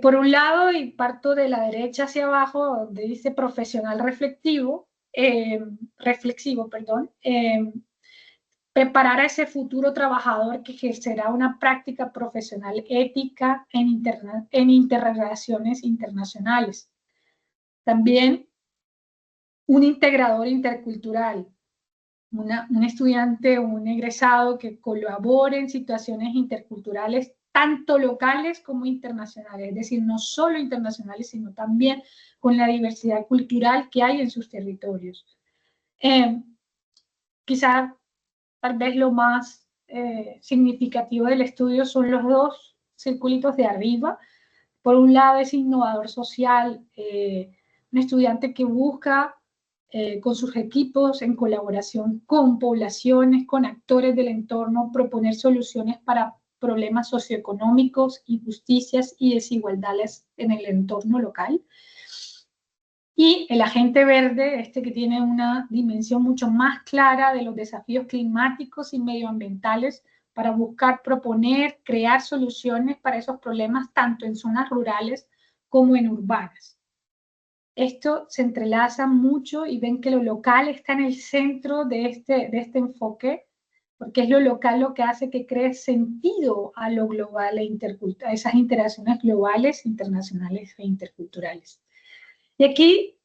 Por un lado, y parto de la derecha hacia abajo, donde dice profesional reflexivo, preparar a ese futuro trabajador que ejercerá una práctica profesional ética en interrelaciones internacionales. También un integrador intercultural, un estudiante o un egresado que colabore en situaciones interculturales, tanto locales como internacionales, es decir, no solo internacionales, sino también con la diversidad cultural que hay en sus territorios. Quizá tal vez lo más significativo del estudio son los 2 circulitos de arriba, Por un lado, es innovador social, un estudiante que busca con sus equipos, en colaboración con poblaciones, con actores del entorno, proponer soluciones para problemas socioeconómicos, injusticias y desigualdades en el entorno local. Y el agente verde, que tiene una dimensión mucho más clara de los desafíos climáticos y medioambientales para buscar, proponer, crear soluciones para esos problemas tanto en zonas rurales como en urbanas. Esto se entrelaza mucho y ven que lo local está en el centro de este enfoque, porque es lo local lo que hace que cree sentido a lo global a esas interacciones globales, internacionales e interculturales. Y aquí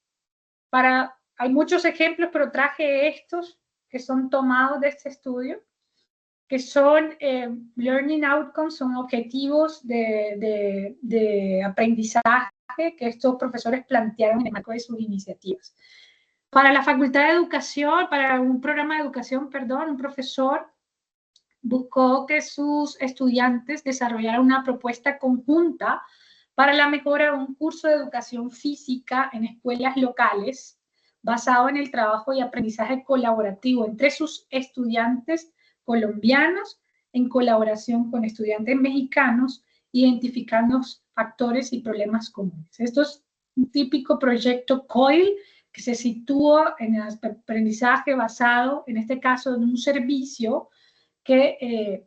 hay muchos ejemplos, pero traje estos que son tomados de este estudio, que son learning outcomes, son objetivos de aprendizaje que estos profesores plantearon en el marco de sus iniciativas. Para la Facultad de Educación, para un programa de educación, perdón, un profesor buscó que sus estudiantes desarrollaran una propuesta conjunta para la mejora de un curso de educación física en escuelas locales, basado en el trabajo y aprendizaje colaborativo entre sus estudiantes colombianos en colaboración con estudiantes mexicanos, identificando factores y problemas comunes. Esto es un típico proyecto COIL que se sitúa en el aprendizaje basado, en este caso, en un servicio que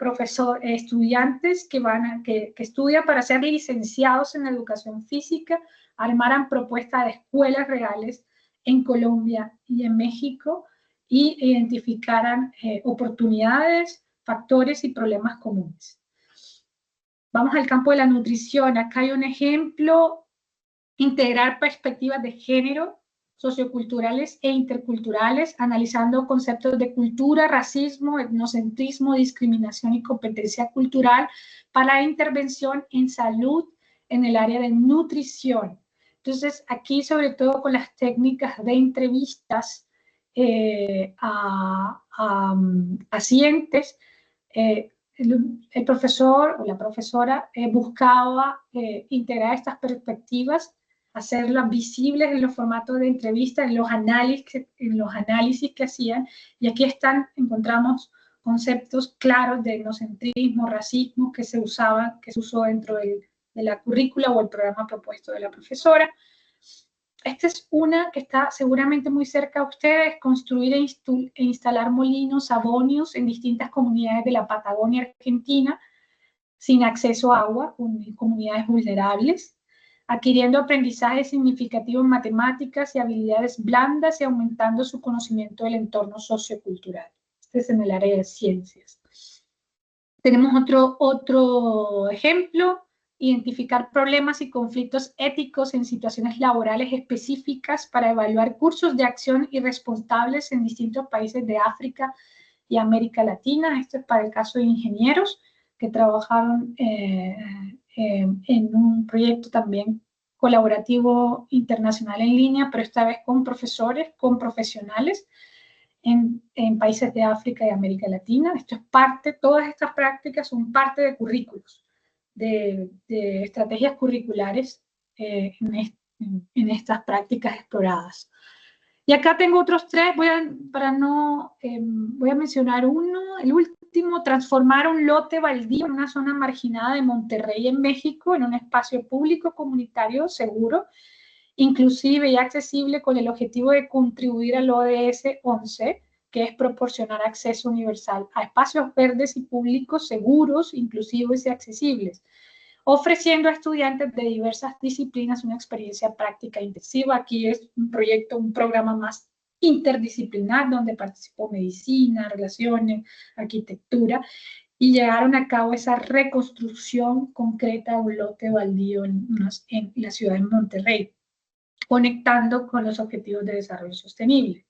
estudiantes que estudian para ser licenciados en educación física armaran propuestas de escuelas reales en Colombia y en México y identificaran oportunidades, factores y problemas comunes. Vamos al campo de la nutrición. Acá hay un ejemplo: integrar perspectivas de género, socioculturales e interculturales, analizando conceptos de cultura, racismo, etnocentrismo, discriminación y competencia cultural para la intervención en salud en el área de nutrición. Entonces, aquí sobre todo con las técnicas de entrevistas a pacientes, el profesor o la profesora buscaba integrar estas perspectivas, hacerlas visibles en los formatos de entrevista, en los análisis que hacían, y aquí encontramos conceptos claros de etnocentrismo, racismo, que se usó dentro de la currícula o el programa propuesto de la profesora. Esta es una que está seguramente muy cerca a ustedes: construir e instalar molinos sabonios en distintas comunidades de la Patagonia Argentina, sin acceso a agua, en comunidades vulnerables, adquiriendo aprendizaje significativo en matemáticas y habilidades blandas y aumentando su conocimiento del entorno sociocultural. Este es en el área de ciencias. Tenemos otro ejemplo: identificar problemas y conflictos éticos en situaciones laborales específicas para evaluar cursos de acción irresponsables en distintos países de África y América Latina. Esto es para el caso de ingenieros que trabajaron en un proyecto también colaborativo internacional en línea, pero esta vez con profesores, con profesionales en países de África y América Latina. Esto es todas estas prácticas son parte de currículos, de estrategias curriculares en estas prácticas exploradas. Y acá tengo otros tres, voy a mencionar uno, el último: transformar un lote baldío en una zona marginada de Monterrey, en México, en un espacio público comunitario seguro, inclusive y accesible, con el objetivo de contribuir al ODS 11, que es proporcionar acceso universal a espacios verdes y públicos seguros, inclusivos y accesibles, ofreciendo a estudiantes de diversas disciplinas una experiencia práctica intensiva. Aquí es un programa más interdisciplinar, donde participó medicina, relaciones, arquitectura, y llevaron a cabo esa reconstrucción concreta de un lote baldío en la ciudad de Monterrey, conectando con los objetivos de desarrollo sostenible.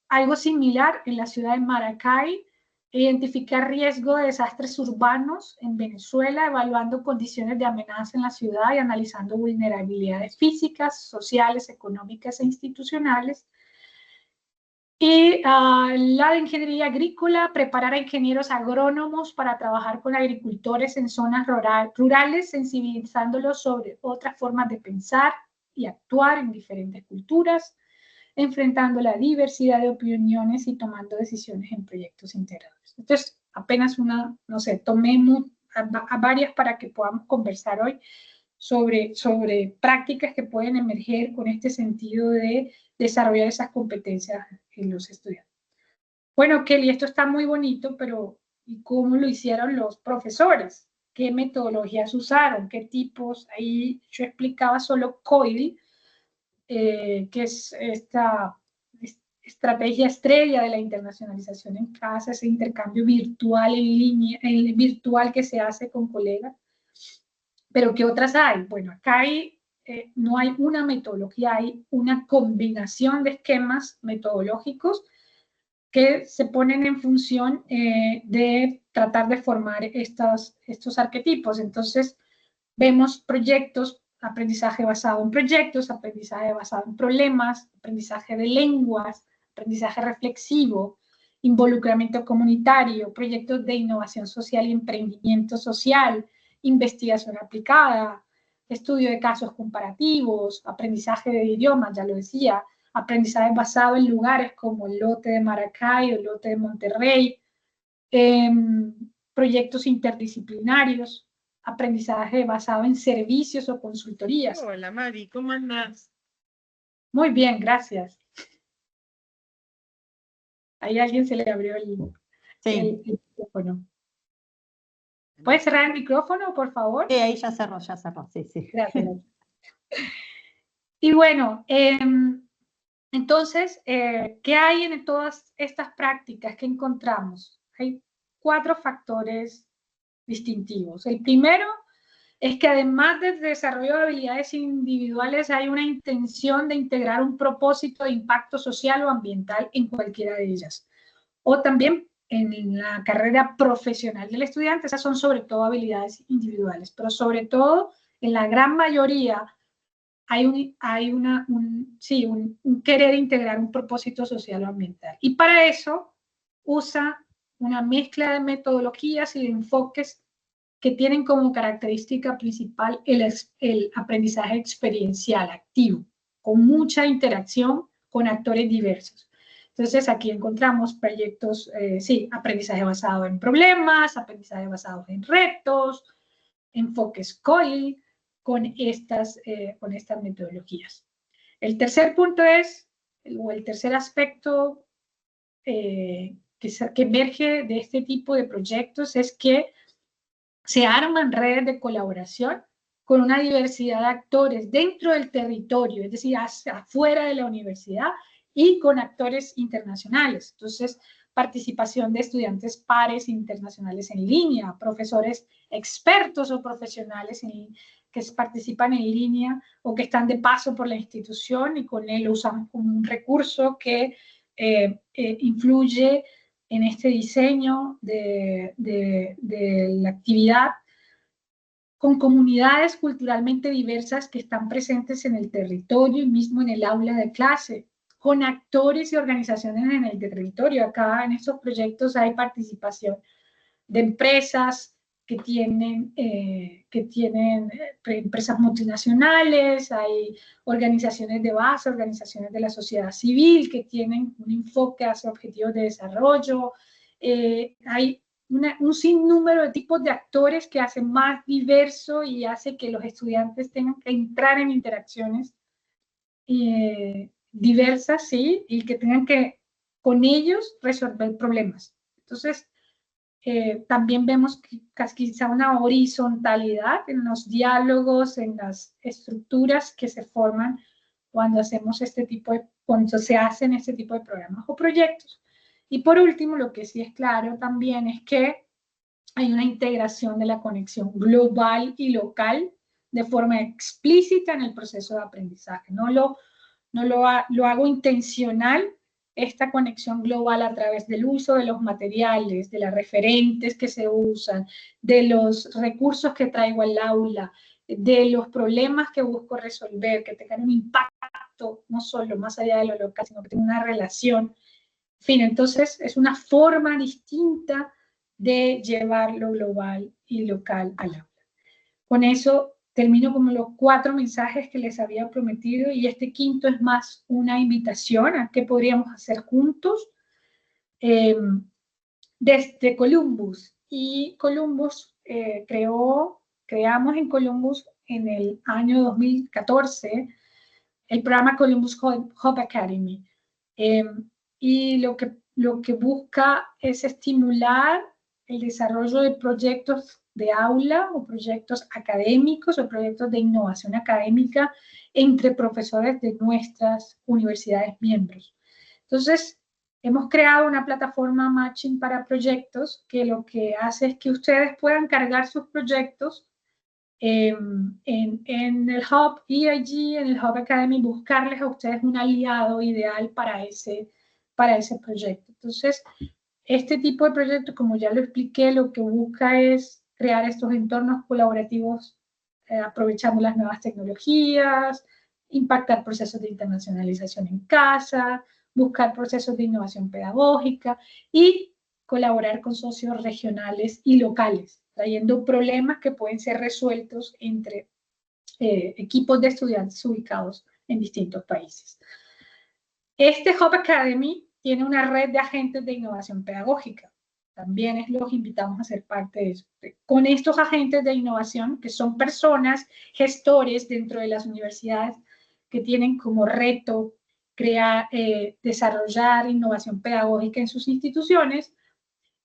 Algo similar en la ciudad de Maracay: identificar riesgo de desastres urbanos en Venezuela, evaluando condiciones de amenaza en la ciudad y analizando vulnerabilidades físicas, sociales, económicas e institucionales. Y la de ingeniería agrícola, preparar a ingenieros agrónomos para trabajar con agricultores en zonas rurales, sensibilizándolos sobre otras formas de pensar y actuar en diferentes culturas, enfrentando la diversidad de opiniones y tomando decisiones en proyectos integradores. Entonces, apenas una, no sé, tomemos a varias para que podamos conversar hoy sobre prácticas que pueden emerger con este sentido de desarrollar esas competencias en los estudiantes. Bueno, Kelly, esto está muy bonito, pero ¿y cómo lo hicieron los profesores? ¿Qué metodologías usaron? ¿Qué tipos? Ahí yo explicaba solo COIL, que es esta estrategia estrella de la internacionalización en casa, ese intercambio virtual en línea, virtual que se hace con colegas. ¿Pero qué otras hay? Bueno, acá no hay una metodología, hay una combinación de esquemas metodológicos que se ponen en función de tratar de formar estos arquetipos. Entonces, vemos proyectos, aprendizaje basado en proyectos, aprendizaje basado en problemas, aprendizaje de lenguas, aprendizaje reflexivo, involucramiento comunitario, proyectos de innovación social y emprendimiento social, investigación aplicada, estudio de casos comparativos, aprendizaje de idiomas, ya lo decía, aprendizaje basado en lugares como el lote de Maracay o el lote de Monterrey, proyectos interdisciplinarios, aprendizaje basado en servicios o consultorías. Hola, Mari, ¿cómo andas? Muy bien, gracias. Ahí a alguien se le abrió el micrófono. ¿Puedes cerrar el micrófono, por favor? Sí, ahí ya cerró, sí, sí. Gracias. Y bueno, entonces, ¿qué hay en todas estas prácticas que encontramos? Hay 4 factores distintivos. El primero es que además del desarrollo de habilidades individuales, hay una intención de integrar un propósito de impacto social o ambiental en cualquiera de ellas. O también en la carrera profesional del estudiante, esas son sobre todo habilidades individuales, pero sobre todo en la gran mayoría hay un querer integrar un propósito social o ambiental. Y para eso usa una mezcla de metodologías y de enfoques que tienen como característica principal el aprendizaje experiencial activo, con mucha interacción con actores diversos. Entonces aquí encontramos proyectos, aprendizaje basado en problemas, aprendizaje basado en retos, enfoques COIL, con estas metodologías. El tercer punto el tercer aspecto que emerge de este tipo de proyectos es que se arman redes de colaboración con una diversidad de actores dentro del territorio, es decir, hacia afuera de la universidad y con actores internacionales. Entonces, participación de estudiantes pares internacionales en línea, profesores expertos o profesionales que participan en línea o que están de paso por la institución y con él lo usamos como un recurso que influye en este diseño de la actividad, con comunidades culturalmente diversas que están presentes en el territorio y mismo en el aula de clase, con actores y organizaciones en el territorio. Acá en estos proyectos hay participación de empresas que tienen empresas multinacionales, hay organizaciones de base, organizaciones de la sociedad civil que tienen un enfoque hacia objetivos de desarrollo, hay un sinnúmero de tipos de actores que hacen más diverso y hace que los estudiantes tengan que entrar en interacciones diversas, ¿sí? Y que tengan que, con ellos, resolver problemas. Entonces, también vemos quizá una horizontalidad en los diálogos, en las estructuras que se forman cuando cuando se hacen este tipo de programas o proyectos. Y por último, lo que sí es claro también es que hay una integración de la conexión global y local de forma explícita en el proceso de aprendizaje. No lo hago intencional, esta conexión global a través del uso de los materiales, de las referentes que se usan, de los recursos que traigo al aula, de los problemas que busco resolver, que tengan un impacto no solo más allá de lo local, sino que tengan una relación En fin, entonces es una forma distinta de llevar lo global y local al aula. Con eso termino con los 4 mensajes que les había prometido, y este quinto es más una invitación a qué podríamos hacer juntos. Desde Columbus, y Columbus creamos en Columbus en el año 2014 el programa Columbus Hub Academy, y lo que busca es estimular el desarrollo de proyectos de aula o proyectos académicos o proyectos de innovación académica entre profesores de nuestras universidades miembros. Entonces, hemos creado una plataforma Matching para proyectos que lo que hace es que ustedes puedan cargar sus proyectos en el Hub EIG, en el Hub Academy, buscarles a ustedes un aliado ideal para ese proyecto. Entonces, este tipo de proyecto, como ya lo expliqué, lo que busca es crear estos entornos colaborativos aprovechando las nuevas tecnologías, impactar procesos de internacionalización en casa, buscar procesos de innovación pedagógica y colaborar con socios regionales y locales, trayendo problemas que pueden ser resueltos entre equipos de estudiantes ubicados en distintos países. Este Hub Academy tiene una red de agentes de innovación pedagógica. También los invitamos a ser parte de eso. Con estos agentes de innovación, que son personas, gestores dentro de las universidades que tienen como reto desarrollar innovación pedagógica en sus instituciones,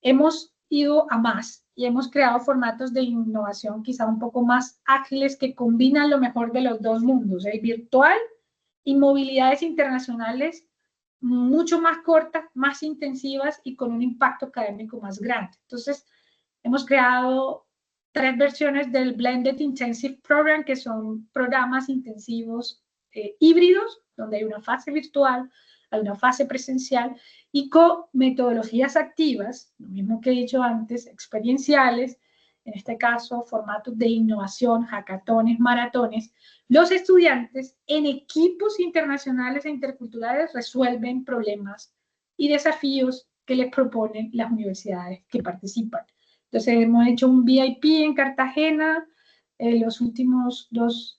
hemos ido a más y hemos creado formatos de innovación quizá un poco más ágiles que combinan lo mejor de los dos mundos, el virtual y movilidades internacionales mucho más cortas, más intensivas y con un impacto académico más grande. Entonces, hemos creado 3 versiones del Blended Intensive Program, que son programas intensivos híbridos, donde hay una fase virtual, hay una fase presencial, y con metodologías activas, lo mismo que he dicho antes, experienciales, en este caso formatos de innovación, hackatones, maratones. Los estudiantes en equipos internacionales e interculturales resuelven problemas y desafíos que les proponen las universidades que participan. Entonces hemos hecho un VIP en Cartagena, los últimos 2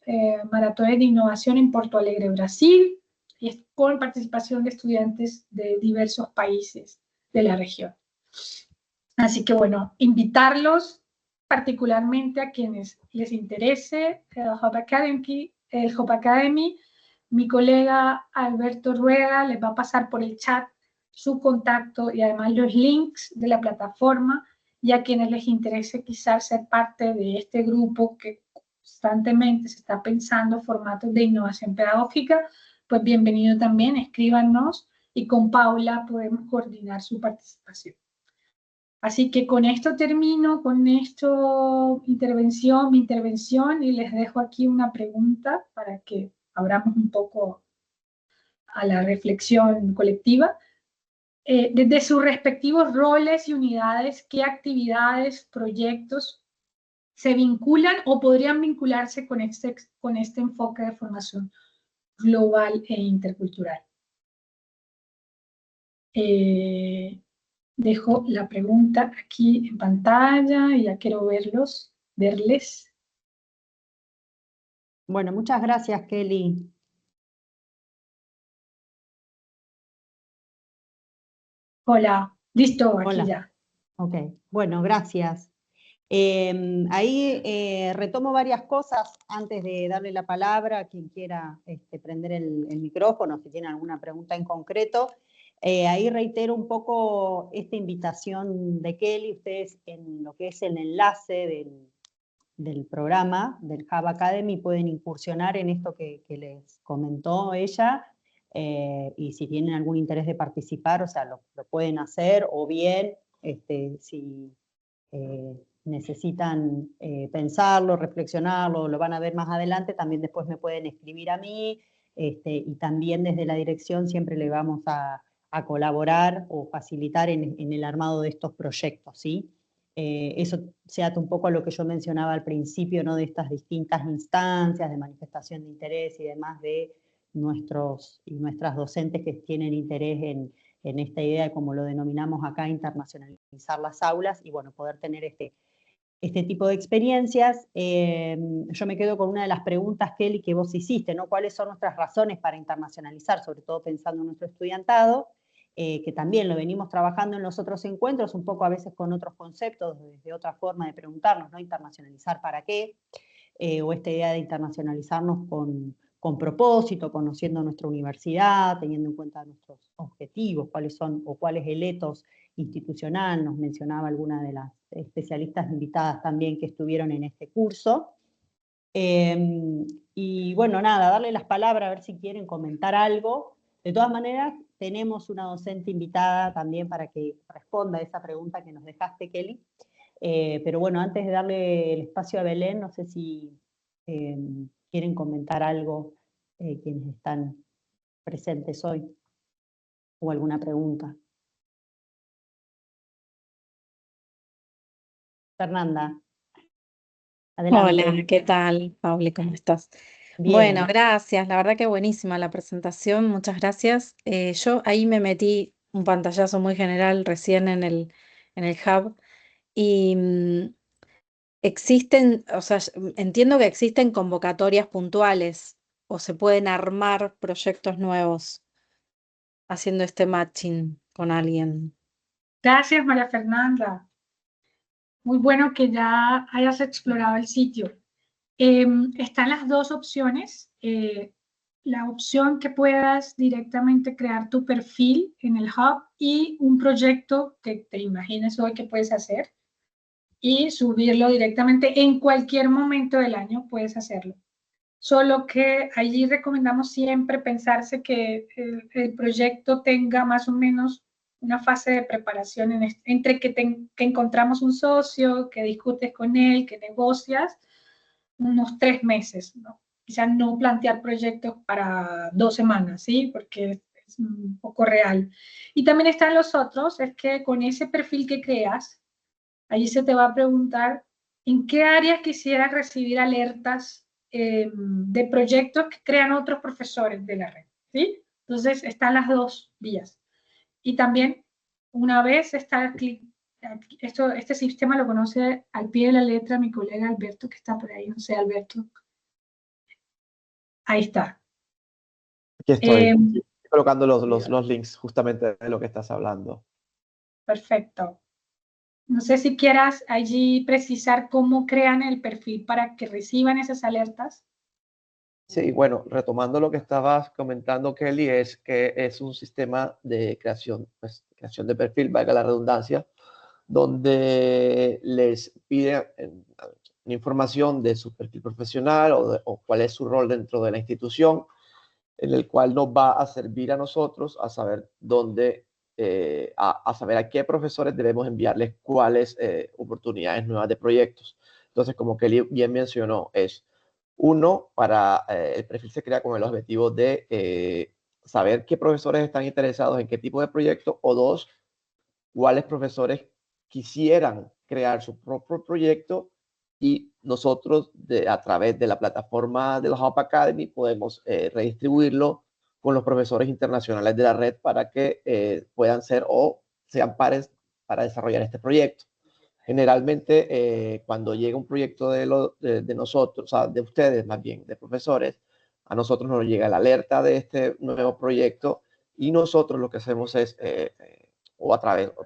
maratones de innovación en Porto Alegre, Brasil, y con participación de estudiantes de diversos países de la región. Así que bueno, invitarlos particularmente a quienes les interese el Hub Academy. Mi colega Alberto Rueda les va a pasar por el chat su contacto y además los links de la plataforma, y a quienes les interese quizás ser parte de este grupo que constantemente se está pensando formatos de innovación pedagógica, pues bienvenido también, escríbanos y con Paula podemos coordinar su participación. Así que con esto termino, con esto mi intervención, y les dejo aquí una pregunta para que abramos un poco a la reflexión colectiva. Desde sus respectivos roles y unidades, ¿qué actividades, proyectos se vinculan o podrían vincularse con este enfoque de formación global e intercultural? Dejo la pregunta aquí en pantalla y ya quiero verles. Bueno, muchas gracias, Kelly. Hola, listo, aquí Hola. ya. Ok, bueno, gracias. Ahí retomo varias cosas antes de darle la palabra a quien quiera prender el micrófono, si tiene alguna pregunta en concreto. Ahí reitero un poco esta invitación de Kelly. Ustedes en lo que es el enlace del programa, del Hub Academy, pueden incursionar en esto que les comentó ella, y si tienen algún interés de participar, o sea, lo pueden hacer, o bien, si necesitan pensarlo, reflexionarlo, lo van a ver más adelante, también después me pueden escribir a mí, y también desde la dirección siempre le vamos a colaborar o facilitar en el armado de estos proyectos, ¿sí? Eso se ata un poco a lo que yo mencionaba al principio, ¿no? De estas distintas instancias de manifestación de interés y demás de nuestros y nuestras docentes que tienen interés en esta idea de, como lo denominamos acá, internacionalizar las aulas y bueno, poder tener este tipo de experiencias. Yo me quedo con una de las preguntas, Kelly, que vos hiciste, ¿no? ¿Cuáles son nuestras razones para internacionalizar? Sobre todo pensando en nuestro estudiantado, que también lo venimos trabajando en los otros encuentros, un poco a veces con otros conceptos, desde otra forma de preguntarnos, ¿no? Internacionalizar para qué, o esta idea de internacionalizarnos con propósito, conociendo nuestra universidad, teniendo en cuenta nuestros objetivos, cuáles son, o cuál es el ethos institucional. Nos mencionaba alguna de las especialistas invitadas también que estuvieron en este curso. Y bueno, nada, darle las palabras, a ver si quieren comentar algo. De todas maneras, tenemos una docente invitada también para que responda a esa pregunta que nos dejaste, Kelly. Pero bueno, antes de darle el espacio a Belén, no sé si quieren comentar algo quienes están presentes hoy, o alguna pregunta. Fernanda, adelante. Hola, ¿qué tal, Pauli? ¿Cómo estás? Bien. Bueno, gracias. La verdad que buenísima la presentación. Muchas gracias. Yo ahí me metí un pantallazo muy general recién en el hub y existen, o sea, entiendo que existen convocatorias puntuales o se pueden armar proyectos nuevos haciendo este matching con alguien. Gracias, María Fernanda. Muy bueno que ya hayas explorado el sitio. Están las dos opciones. La opción que puedas directamente crear tu perfil en el Hub y un proyecto que te imagines hoy que puedes hacer y subirlo directamente en cualquier momento del año puedes hacerlo. Solo que allí recomendamos siempre pensarse que el proyecto tenga más o menos una fase de preparación entre que encontramos un socio, que discutes con él, que negocias, unos 3 meses, ¿no? Quizás no plantear proyectos para 2 semanas, ¿sí? Porque es un poco real. Y también están los otros, es que con ese perfil que creas, allí se te va a preguntar en qué áreas quisieras recibir alertas de proyectos que crean otros profesores de la red, ¿sí? Entonces están las dos vías. Y también, una vez está este sistema lo conoce al pie de la letra mi colega Alberto, que está por ahí, no sé, Alberto. Ahí está. Aquí estoy colocando los links justamente de lo que estás hablando. Perfecto. No sé si quieras allí precisar cómo crean el perfil para que reciban esas alertas. Sí, bueno, retomando lo que estabas comentando, Kelly, es que es un sistema de creación, pues, creación de perfil, valga la redundancia, donde les pide información de su perfil profesional o cuál es su rol dentro de la institución, en el cual nos va a servir a nosotros a saber dónde, a saber a qué profesores debemos enviarles cuáles oportunidades nuevas de proyectos. Entonces, como Kelly bien mencionó, es uno, el perfil se crea con el objetivo de saber qué profesores están interesados en qué tipo de proyecto, o dos, cuáles profesores quisieran crear su propio proyecto, y nosotros a través de la plataforma de la Hub Academy podemos redistribuirlo con los profesores internacionales de la red para que puedan ser o sean pares para desarrollar este proyecto. Generalmente, cuando llega un proyecto de nosotros, o sea, de ustedes más bien, de profesores, a nosotros nos llega la alerta de este nuevo proyecto, y nosotros lo que hacemos es,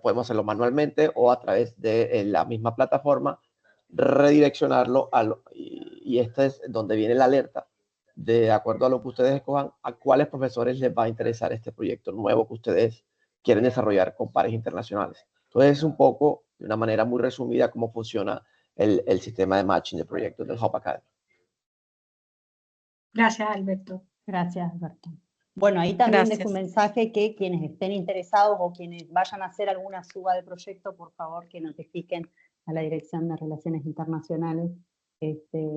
podemos hacerlo manualmente o a través de la misma plataforma, redireccionarlo y este es donde viene la alerta, de acuerdo a lo que ustedes escojan, a cuáles profesores les va a interesar este proyecto nuevo que ustedes quieren desarrollar con pares internacionales. Entonces es un poco, de una manera muy resumida, cómo funciona el sistema de matching de proyectos del Hub Academy. Gracias, Alberto. Gracias, Alberto. Bueno, ahí también dejo un Gracias. mensaje que quienes estén interesados o quienes vayan a hacer alguna suba de proyecto, por favor, que notifiquen a la Dirección de Relaciones Internacionales.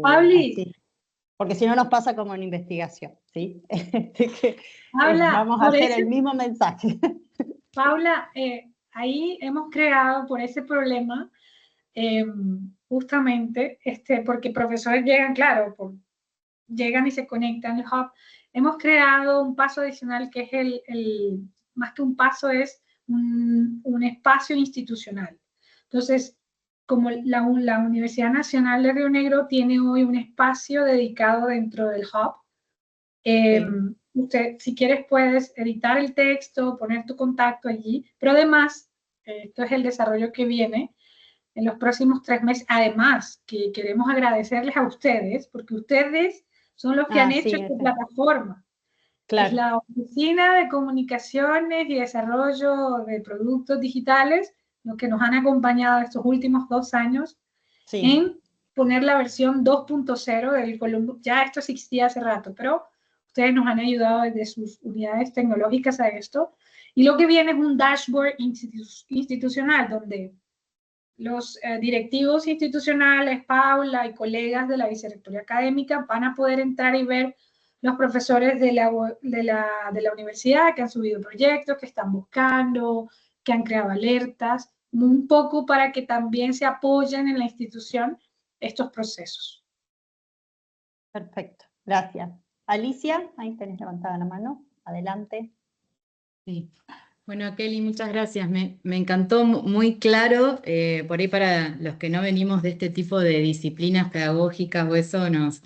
Pauli, así, porque si no nos pasa como en investigación, ¿sí? Paula, Vamos a por hacer eso, el mismo mensaje. Paula, ahí hemos creado por ese problema, justamente, porque profesores llegan, claro, llegan y se conectan al Hub. Hemos creado un paso adicional que es más que un paso, es un espacio institucional. Entonces, como la Universidad Nacional de Río Negro tiene hoy un espacio dedicado dentro del hub, usted, si quieres, puedes editar el texto, poner tu contacto allí, pero además, esto es el desarrollo que viene en los próximos 3 meses, además que queremos agradecerles a ustedes, porque ustedes son los que han hecho esta plataforma. Claro. Es la Oficina de Comunicaciones y Desarrollo de Productos Digitales, los que nos han acompañado estos últimos 2 años en poner la versión 2.0 del Columbus. Ya esto existía hace rato, pero ustedes nos han ayudado desde sus unidades tecnológicas a esto. Y lo que viene es un dashboard institucional donde los directivos institucionales, Paula y colegas de la Vicerrectoría Académica van a poder entrar y ver los profesores de la universidad que han subido proyectos, que están buscando, que han creado alertas, un poco para que también se apoyen en la institución estos procesos. Perfecto, gracias. Alicia, ahí tenés levantada la mano, adelante. Sí. Bueno, Kelly, muchas gracias. Me encantó, muy claro, por ahí para los que no venimos de este tipo de disciplinas pedagógicas o eso, nos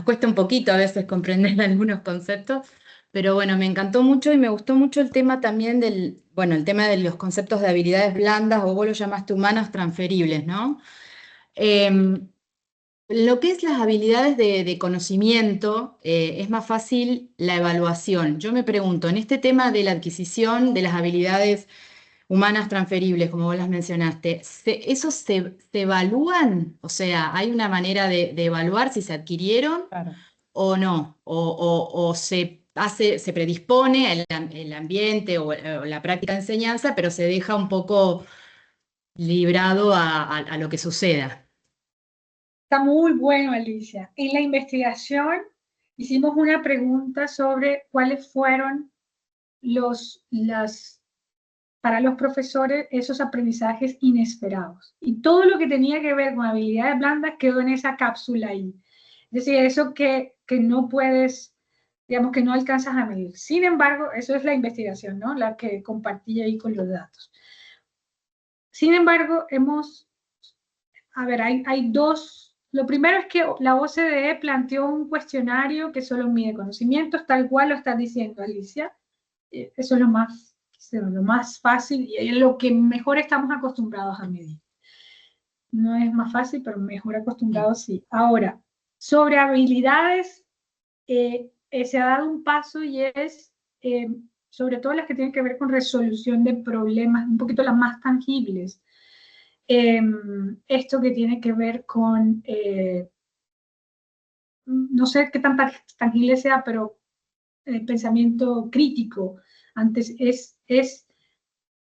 cuesta un poquito a veces comprender algunos conceptos, pero bueno, me encantó mucho y me gustó mucho el tema también el tema de los conceptos de habilidades blandas, o vos lo llamaste humanas transferibles, ¿no? Lo que es las habilidades de conocimiento, es más fácil la evaluación. Yo me pregunto, en este tema de la adquisición de las habilidades humanas transferibles, como vos las mencionaste, ¿esos se evalúan? O sea, ¿hay una manera de evaluar si se adquirieron o no? ¿O se predispone el ambiente o la práctica de enseñanza, pero se deja un poco librado a lo que suceda? Está muy bueno, Alicia. En la investigación hicimos una pregunta sobre cuáles fueron para los profesores esos aprendizajes inesperados. Y todo lo que tenía que ver con habilidades blandas quedó en esa cápsula ahí. Es decir, eso que no puedes, digamos, que no alcanzas a medir. Sin embargo, eso es la investigación, ¿no? La que compartí ahí con los datos. Sin embargo, hay dos. Lo primero es que la OCDE planteó un cuestionario que solo mide conocimientos, tal cual lo estás diciendo, Alicia. Eso es lo más fácil y es lo que mejor estamos acostumbrados a medir. No es más fácil, pero mejor acostumbrados sí. Ahora, sobre habilidades, se ha dado un paso y es sobre todo las que tienen que ver con resolución de problemas, un poquito las más tangibles. Esto que tiene que ver con, no sé qué tan tangible sea, pero el pensamiento crítico. Antes es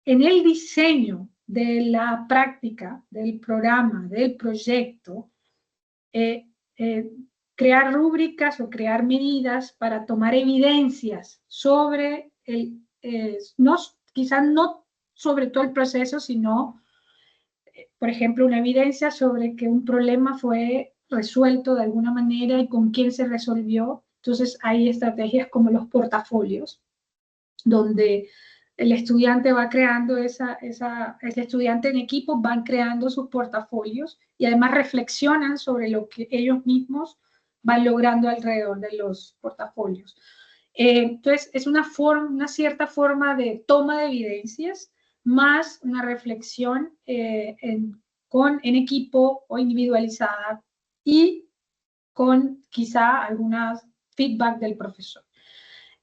en el diseño de la práctica, del programa, del proyecto, crear rúbricas o crear medidas para tomar evidencias sobre quizás no sobre todo el proceso, sino por ejemplo, una evidencia sobre que un problema fue resuelto de alguna manera y con quién se resolvió. Entonces hay estrategias como los portafolios, donde el estudiante va creando el estudiante en equipo van creando sus portafolios y además reflexionan sobre lo que ellos mismos van logrando alrededor de los portafolios. Entonces es una cierta forma de toma de evidencias más una reflexión en equipo o individualizada y con quizá algunas feedback del profesor.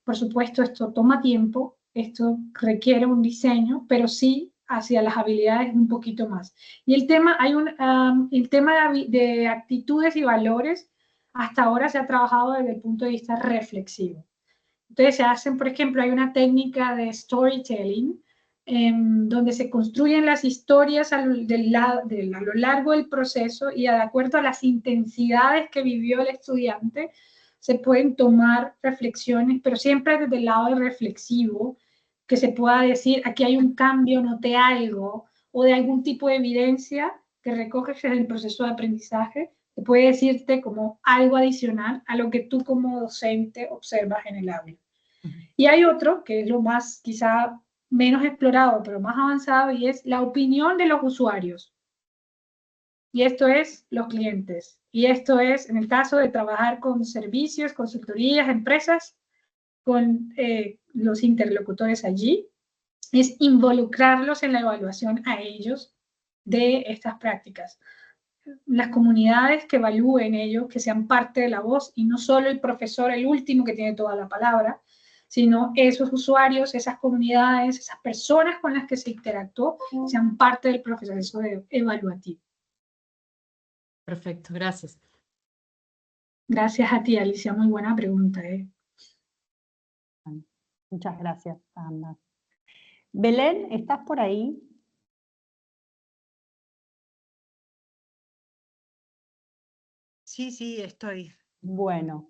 Por supuesto, esto toma tiempo, esto requiere un diseño, pero sí hacia las habilidades un poquito más. Y el tema, el tema de actitudes y valores, hasta ahora se ha trabajado desde el punto de vista reflexivo. Entonces se hacen, por ejemplo, hay una técnica de storytelling, donde se construyen las historias a lo largo del proceso y de acuerdo a las intensidades que vivió el estudiante, se pueden tomar reflexiones, pero siempre desde el lado reflexivo, que se pueda decir, aquí hay un cambio, noté algo, o de algún tipo de evidencia que recoges en el proceso de aprendizaje, que puede decirte como algo adicional a lo que tú como docente observas en el aula. Y hay otro, que es lo más quizá menos explorado, pero más avanzado, y es la opinión de los usuarios. Y esto es los clientes. Y esto es, en el caso de trabajar con servicios, consultorías, empresas, con los interlocutores allí, es involucrarlos en la evaluación a ellos de estas prácticas. Las comunidades que evalúen ellos, que sean parte de la voz, y no solo el profesor, el último que tiene toda la palabra, sino esos usuarios, esas comunidades, esas personas con las que se interactuó, sean parte del proceso evaluativo. Perfecto, gracias. Gracias a ti, Alicia, muy buena pregunta. Muchas gracias, Ana. Belén, ¿estás por ahí? Sí, sí, estoy. Bueno,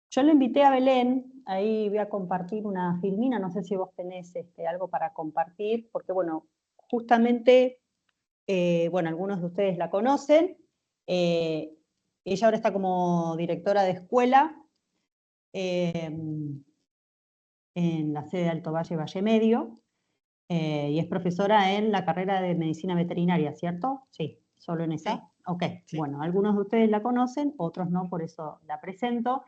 yo le invité a Belén, ahí voy a compartir una filmina, no sé si vos tenés algo para compartir, porque bueno, justamente, bueno, algunos de ustedes la conocen, ella ahora está como directora de escuela en la sede de Alto Valle, Valle Medio, y es profesora en la carrera de medicina veterinaria, ¿cierto? Sí, solo en esa. Sí. Ok, Sí. bueno, algunos de ustedes la conocen, otros no, por eso la presento.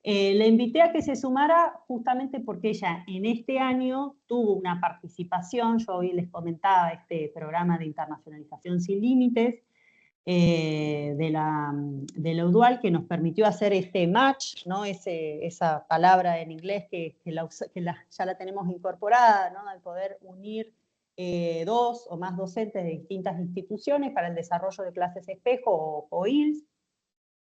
Le invité a que se sumara justamente porque ella en este año tuvo una participación, yo hoy les comentaba este programa de internacionalización sin límites, de la UDUAL, que nos permitió hacer este match, ¿no? Esa palabra en inglés que ya la tenemos incorporada, ¿no? Al poder unir dos o más docentes de distintas instituciones para el desarrollo de clases espejo o COILS.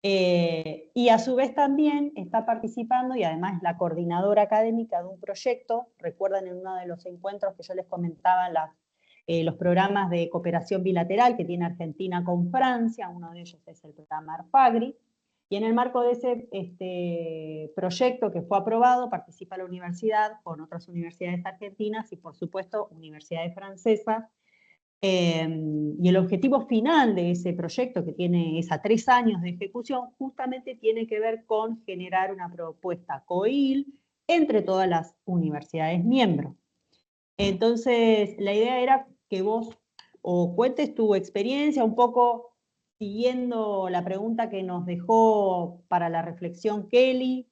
Y a su vez también está participando, y además es la coordinadora académica de un proyecto. Recuerdan en uno de los encuentros que yo les comentaba los programas de cooperación bilateral que tiene Argentina con Francia, uno de ellos es el programa ARPAGRI, y en el marco de ese proyecto que fue aprobado participa la universidad con otras universidades argentinas y por supuesto universidades francesas. Y el objetivo final de ese proyecto, que es a 3 años de ejecución, justamente tiene que ver con generar una propuesta COIL entre todas las universidades miembros. Entonces, la idea era que vos cuentes tu experiencia un poco siguiendo la pregunta que nos dejó para la reflexión Kelly,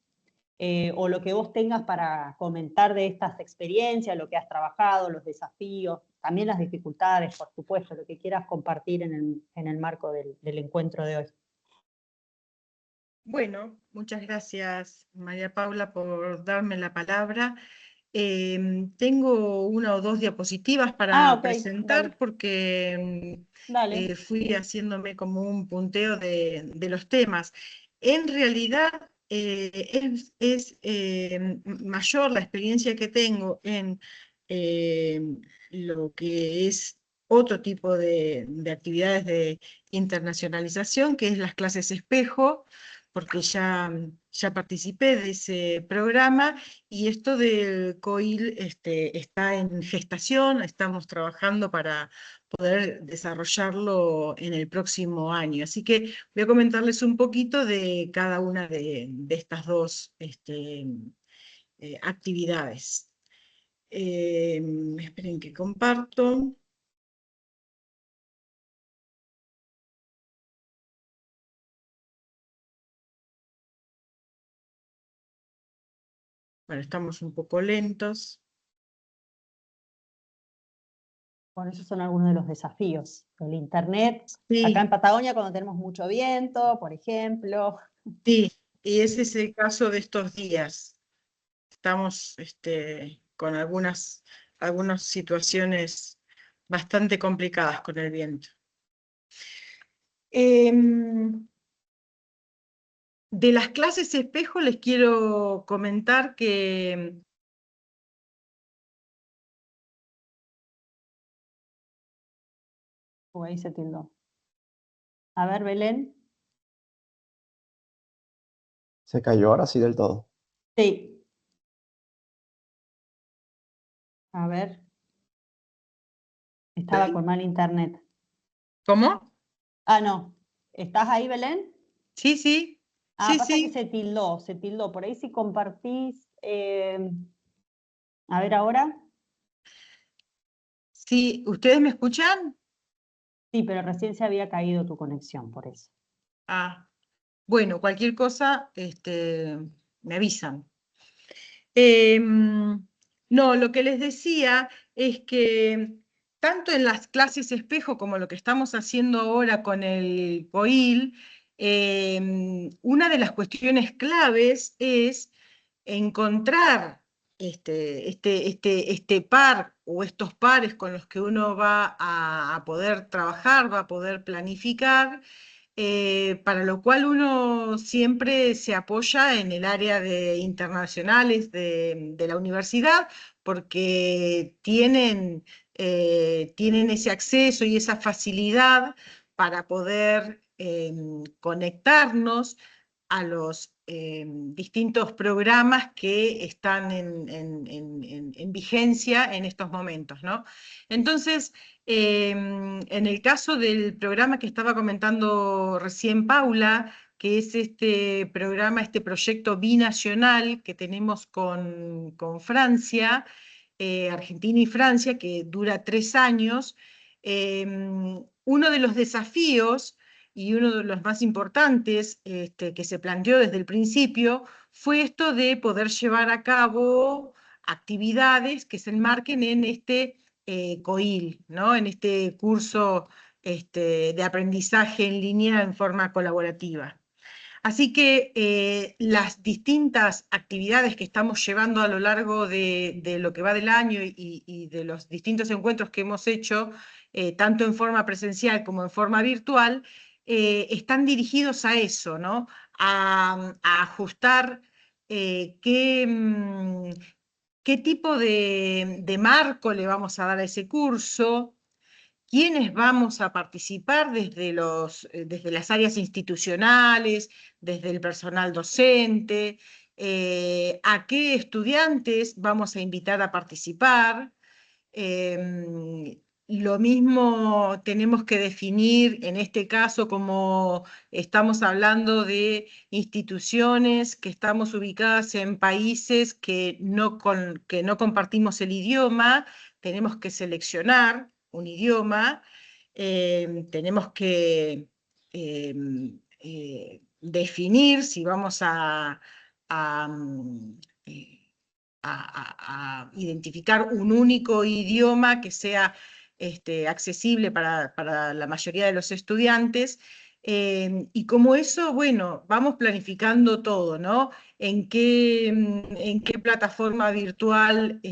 o lo que vos tengas para comentar de estas experiencias, lo que has trabajado, los desafíos, también las dificultades, por supuesto, lo que quieras compartir en el marco del encuentro de hoy. Bueno, muchas gracias, María Paula, por darme la palabra. Tengo una o dos diapositivas para ok, presentar dale. porque Dale. fui haciéndome como un punteo de los temas. En realidad es mayor la experiencia que tengo en lo que es otro tipo de actividades de internacionalización, que es las clases espejo, porque ya participé de ese programa, y esto del COIL está en gestación. Estamos trabajando para poder desarrollarlo en el próximo año. Así que voy a comentarles un poquito de cada una de estas dos actividades. Esperen que comparto. Bueno, estamos un poco lentos. Bueno, esos son algunos de los desafíos del Internet. Sí. Acá en Patagonia, cuando tenemos mucho viento, por ejemplo. Sí, y ese es el caso de estos días. Estamos con algunas situaciones bastante complicadas con el viento. De las clases espejo les quiero comentar que Ahí se tildó. A ver, Belén. Se cayó ahora sí del todo. Sí. A ver. Estaba con mal internet. ¿Cómo? Ah, no. ¿Estás ahí, Belén? Sí, sí. Sí, pasa que sí, se tildó. Por ahí si compartís, a ver ahora. sí. ¿Ustedes me escuchan? Sí, pero recién se había caído tu conexión, por eso. Ah, bueno, cualquier cosa, me avisan. No, lo que les decía es que tanto en las clases espejo como lo que estamos haciendo ahora con el COIL, una de las cuestiones claves es encontrar este par o estos pares con los que uno va a poder trabajar, va a poder planificar, para lo cual uno siempre se apoya en el área de internacionales de la universidad, porque tienen ese acceso y esa facilidad para poder conectarnos a los distintos programas que están en vigencia en estos momentos, ¿no? Entonces, en el caso del programa que estaba comentando recién Paula, que es este programa, este proyecto binacional que tenemos con Francia, Argentina y Francia, que dura 3 años, uno de los desafíos y uno de los más importantes que se planteó desde el principio fue esto de poder llevar a cabo actividades que se enmarquen en este COIL, ¿no? En este curso de aprendizaje en línea en forma colaborativa. Así que las distintas actividades que estamos llevando a lo largo de lo que va del año y de los distintos encuentros que hemos hecho, tanto en forma presencial como en forma virtual, están dirigidos a eso, ¿no? A ajustar qué tipo de marco le vamos a dar a ese curso, quiénes vamos a participar desde las áreas institucionales, desde el personal docente, a qué estudiantes vamos a invitar a participar. Lo mismo tenemos que definir en este caso, como estamos hablando de instituciones que estamos ubicadas en países que no compartimos el idioma, tenemos que seleccionar un idioma, tenemos que definir si vamos a, mm, eh, a identificar un único idioma que sea accesible para la mayoría de los estudiantes. Y como eso, bueno, vamos planificando todo, ¿no? En qué plataforma virtual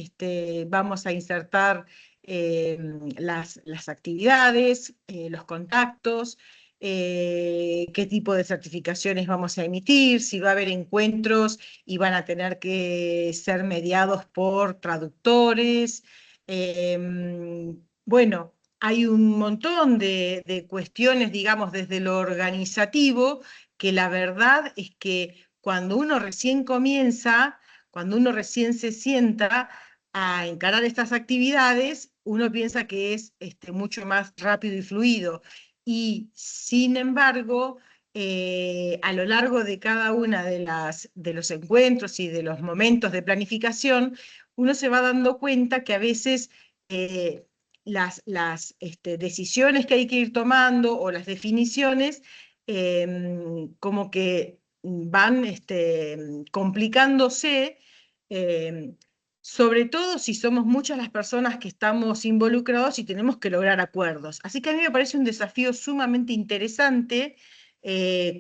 vamos a insertar las actividades, los contactos, qué tipo de certificaciones vamos a emitir, si va a haber encuentros y van a tener que ser mediados por traductores. Bueno, hay un montón de cuestiones, digamos, desde lo organizativo, que la verdad es que cuando uno recién comienza, cuando uno recién se sienta a encarar estas actividades, uno piensa que es mucho más rápido y fluido. Y sin embargo, a lo largo de cada una de los encuentros y de los momentos de planificación, uno se va dando cuenta que a veces las decisiones que hay que ir tomando o las definiciones como que van complicándose, eh, sobre todo si somos muchas las personas que estamos involucrados y tenemos que lograr acuerdos. Así que a mí me parece un desafío sumamente interesante,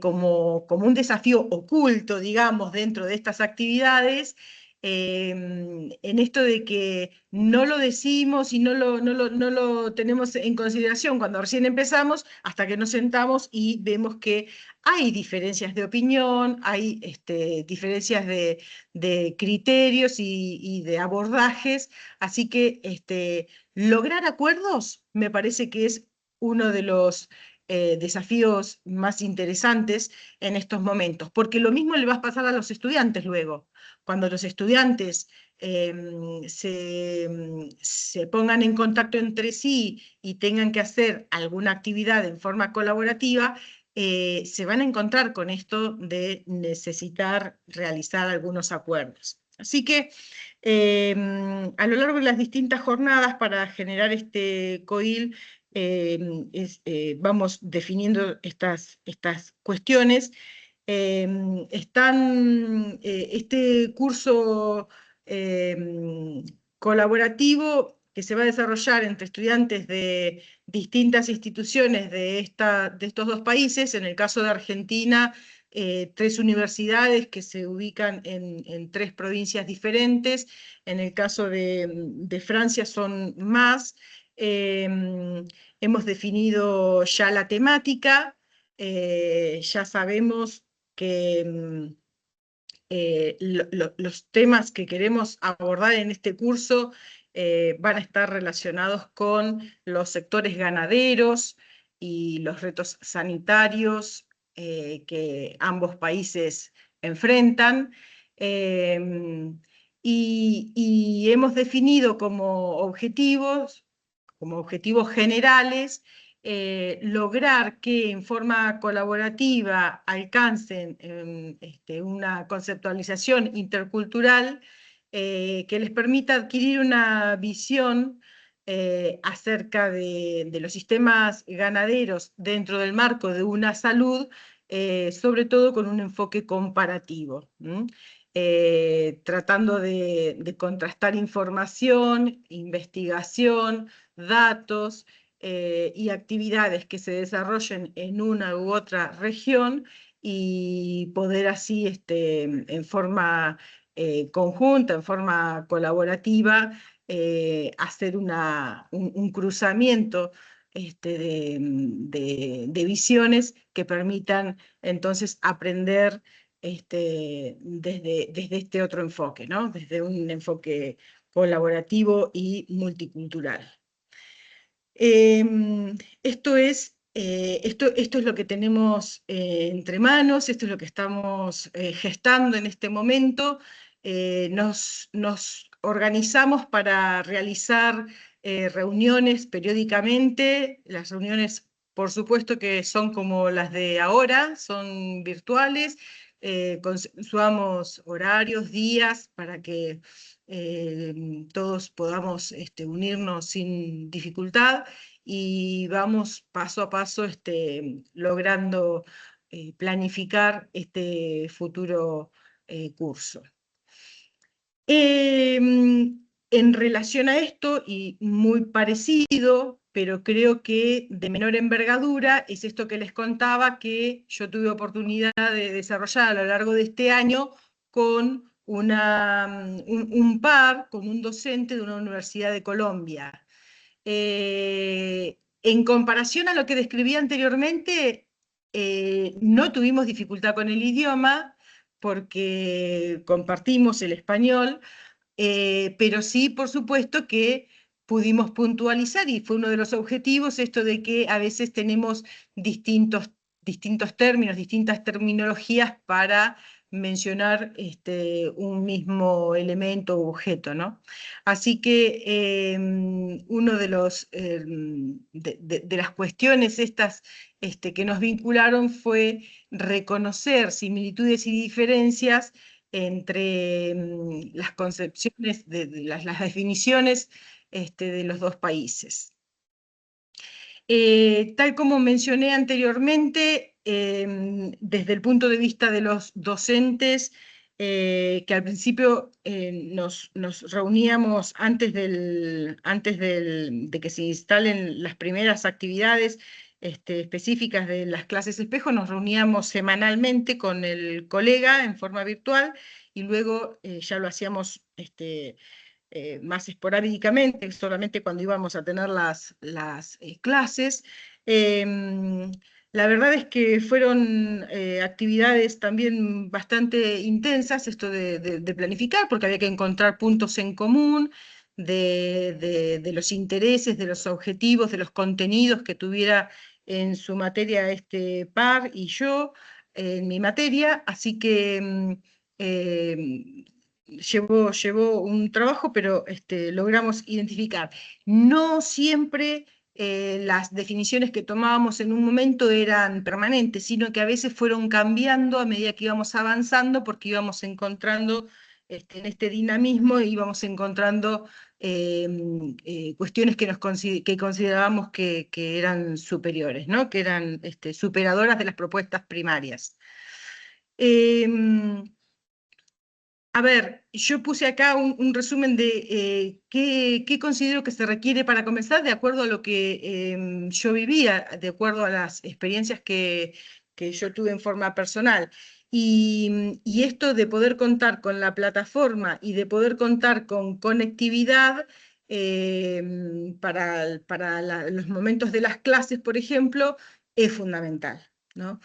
como un desafío oculto, digamos, dentro de estas actividades, en esto de que no lo decimos y no lo tenemos en consideración cuando recién empezamos, hasta que nos sentamos y vemos que hay diferencias de opinión, hay diferencias de criterios y de abordajes, así que lograr acuerdos me parece que es uno de los desafíos más interesantes en estos momentos, porque lo mismo le va a pasar a los estudiantes luego. Cuando los estudiantes se pongan en contacto entre sí y tengan que hacer alguna actividad en forma colaborativa, se van a encontrar con esto de necesitar realizar algunos acuerdos. Así que a lo largo de las distintas jornadas para generar este COIL, vamos definiendo estas cuestiones. Este curso colaborativo que se va a desarrollar entre estudiantes de distintas instituciones de estos dos países, en el caso de Argentina, 3 universidades que se ubican en 3 provincias diferentes, en el caso de Francia son más. Hemos definido ya la temática, ya sabemos que los temas que queremos abordar en este curso van a estar relacionados con los sectores ganaderos y los retos sanitarios que ambos países enfrentan. Y hemos definido como objetivos generales, lograr que en forma colaborativa alcancen una conceptualización intercultural que les permita adquirir una visión acerca de los sistemas ganaderos dentro del marco de una salud, sobre todo con un enfoque comparativo. Tratando de contrastar información, investigación, datos y actividades que se desarrollen en una u otra región y poder así en forma conjunta, en forma colaborativa, hacer un cruzamiento de visiones que permitan entonces aprender desde este otro enfoque, ¿no? Desde un enfoque colaborativo y multicultural. Esto es lo que tenemos entre manos, esto es lo que estamos gestando en este momento. Nos organizamos para realizar reuniones periódicamente. Las reuniones, por supuesto, que son como las de ahora, son virtuales. Consensuamos horarios, días, para que todos podamos unirnos sin dificultad y vamos paso a paso logrando planificar este futuro curso. En relación a esto, y muy parecido, pero creo que de menor envergadura, es esto que les contaba que yo tuve oportunidad de desarrollar a lo largo de este año con un par, con un docente de una universidad de Colombia. En comparación a lo que describí anteriormente, no tuvimos dificultad con el idioma, porque compartimos el español, pero sí, por supuesto, que pudimos puntualizar, y fue uno de los objetivos, esto de que a veces tenemos distintos términos, distintas terminologías para mencionar un mismo elemento u objeto, ¿no? Así que uno de las cuestiones estas que nos vincularon fue reconocer similitudes y diferencias entre las concepciones, las definiciones de los dos países. Tal como mencioné anteriormente, desde el punto de vista de los docentes, que al principio nos reuníamos antes de que se instalen las primeras actividades específicas de las clases espejo, nos reuníamos semanalmente con el colega en forma virtual y luego ya lo hacíamos más esporádicamente, solamente cuando íbamos a tener las clases. La verdad es que fueron actividades también bastante intensas, esto de planificar, porque había que encontrar puntos en común de los intereses, de los objetivos, de los contenidos que tuviera en su materia este par y yo en mi materia, así que llevó un trabajo, pero logramos identificar. No siempre las definiciones que tomábamos en un momento eran permanentes, sino que a veces fueron cambiando a medida que íbamos avanzando, porque íbamos encontrando en este dinamismo, íbamos encontrando cuestiones que considerábamos que eran superiores, ¿no? Que eran superadoras de las propuestas primarias. A ver, yo puse acá un resumen de qué considero que se requiere para comenzar, de acuerdo a lo que yo vivía, de acuerdo a las experiencias que yo tuve en forma personal. Y esto de poder contar con la plataforma y de poder contar con conectividad para los momentos de las clases, por ejemplo, es fundamental, ¿no?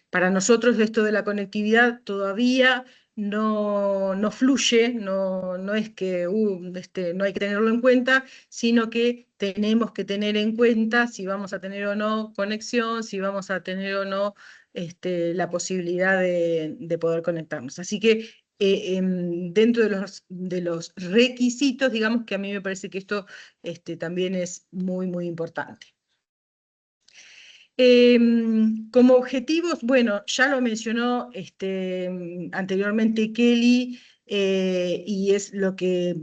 Para nosotros esto de la conectividad todavía no fluye, no es que no hay que tenerlo en cuenta, sino que tenemos que tener en cuenta si vamos a tener o no conexión, si vamos a tener o no la posibilidad de poder conectarnos. Así que dentro de los requisitos, digamos que a mí me parece que esto también es muy, muy importante. Como objetivos, bueno, ya lo mencionó anteriormente Kelly, y es lo que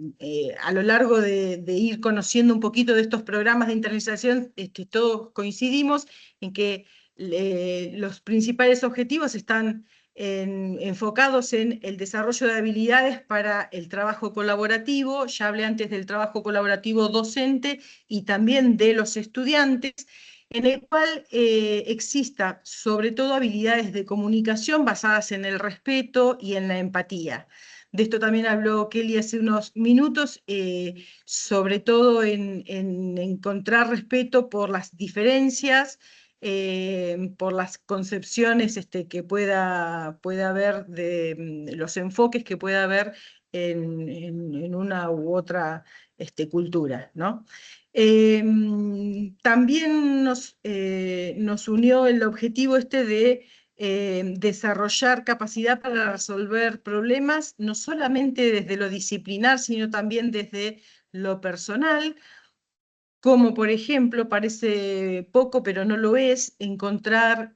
a lo largo de ir conociendo un poquito de estos programas de internalización, todos coincidimos en que los principales objetivos están enfocados en el desarrollo de habilidades para el trabajo colaborativo. Ya hablé antes del trabajo colaborativo docente y también de los estudiantes, en el cual exista sobre todo habilidades de comunicación basadas en el respeto y en la empatía. De esto también habló Kelly hace unos minutos, sobre todo en encontrar respeto por las diferencias, por las concepciones que pueda haber de los enfoques que pueda haber en una u otra cultura, ¿no? También nos unió el objetivo de desarrollar capacidad para resolver problemas, no solamente desde lo disciplinar, sino también desde lo personal, como por ejemplo, parece poco, pero no lo es, encontrar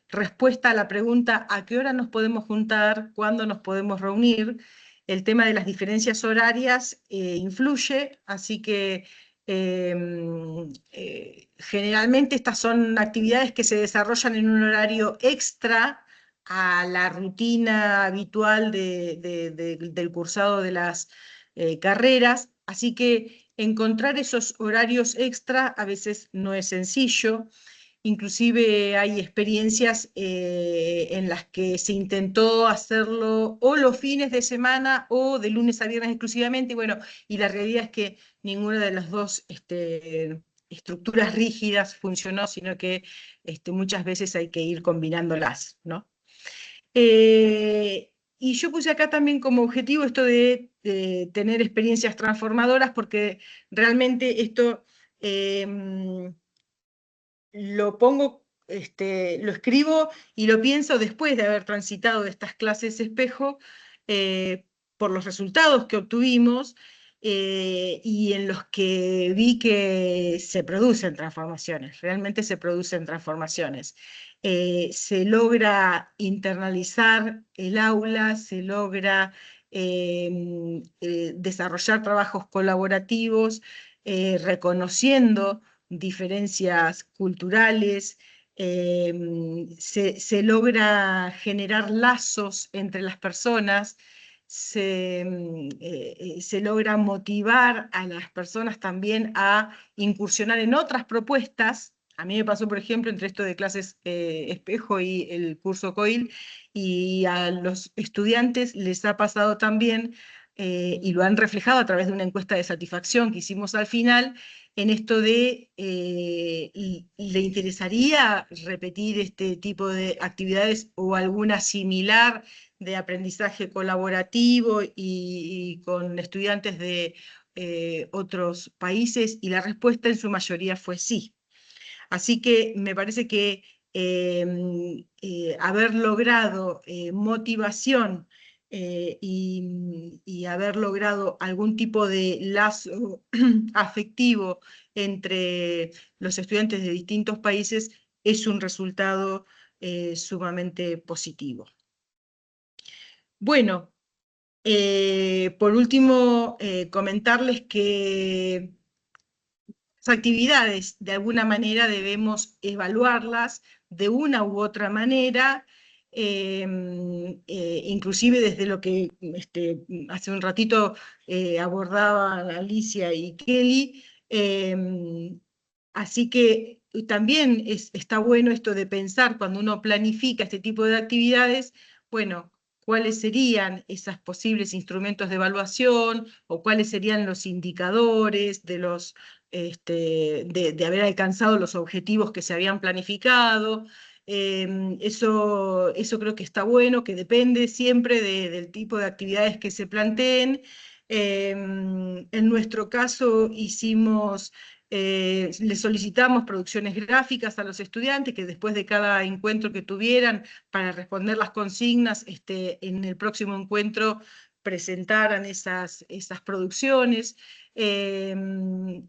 respuesta a la pregunta ¿a qué hora nos podemos juntar? ¿Cuándo nos podemos reunir? El tema de las diferencias horarias influye, así que generalmente estas son actividades que se desarrollan en un horario extra a la rutina habitual del cursado de las carreras, así que encontrar esos horarios extra a veces no es sencillo. Inclusive hay experiencias en las que se intentó hacerlo o los fines de semana o de lunes a viernes exclusivamente, y la realidad es que ninguna de las dos estructuras rígidas funcionó, sino que muchas veces hay que ir combinándolas, ¿no? Y yo puse acá también como objetivo esto de tener experiencias transformadoras, porque realmente esto lo pongo, lo escribo y lo pienso después de haber transitado de estas clases espejo, por los resultados que obtuvimos, y en los que vi que se producen transformaciones, realmente se producen transformaciones. Se logra internalizar el aula, se logra desarrollar trabajos colaborativos, reconociendo diferencias culturales, se logra generar lazos entre las personas, se logra motivar a las personas también a incursionar en otras propuestas. A mí me pasó, por ejemplo, entre esto de clases espejo y el curso COIL, y a los estudiantes les ha pasado también, y lo han reflejado a través de una encuesta de satisfacción que hicimos al final, en esto de, ¿le interesaría repetir este tipo de actividades o alguna similar de aprendizaje colaborativo y con estudiantes de otros países? Y la respuesta en su mayoría fue sí. Así que me parece que haber logrado motivación y haber logrado algún tipo de lazo afectivo entre los estudiantes de distintos países es un resultado sumamente positivo. Bueno, por último, comentarles que las actividades de alguna manera debemos evaluarlas de una u otra manera, inclusive desde lo que hace un ratito abordaban Alicia y Kelly. Así que también está bueno esto de pensar cuando uno planifica este tipo de actividades, bueno, cuáles serían esos posibles instrumentos de evaluación o cuáles serían los indicadores de haber alcanzado los objetivos que se habían planificado. Eso creo que está bueno, que depende siempre del tipo de actividades que se planteen. En nuestro caso le solicitamos producciones gráficas a los estudiantes que después de cada encuentro que tuvieran para responder las consignas, en el próximo encuentro presentaran esas producciones. Y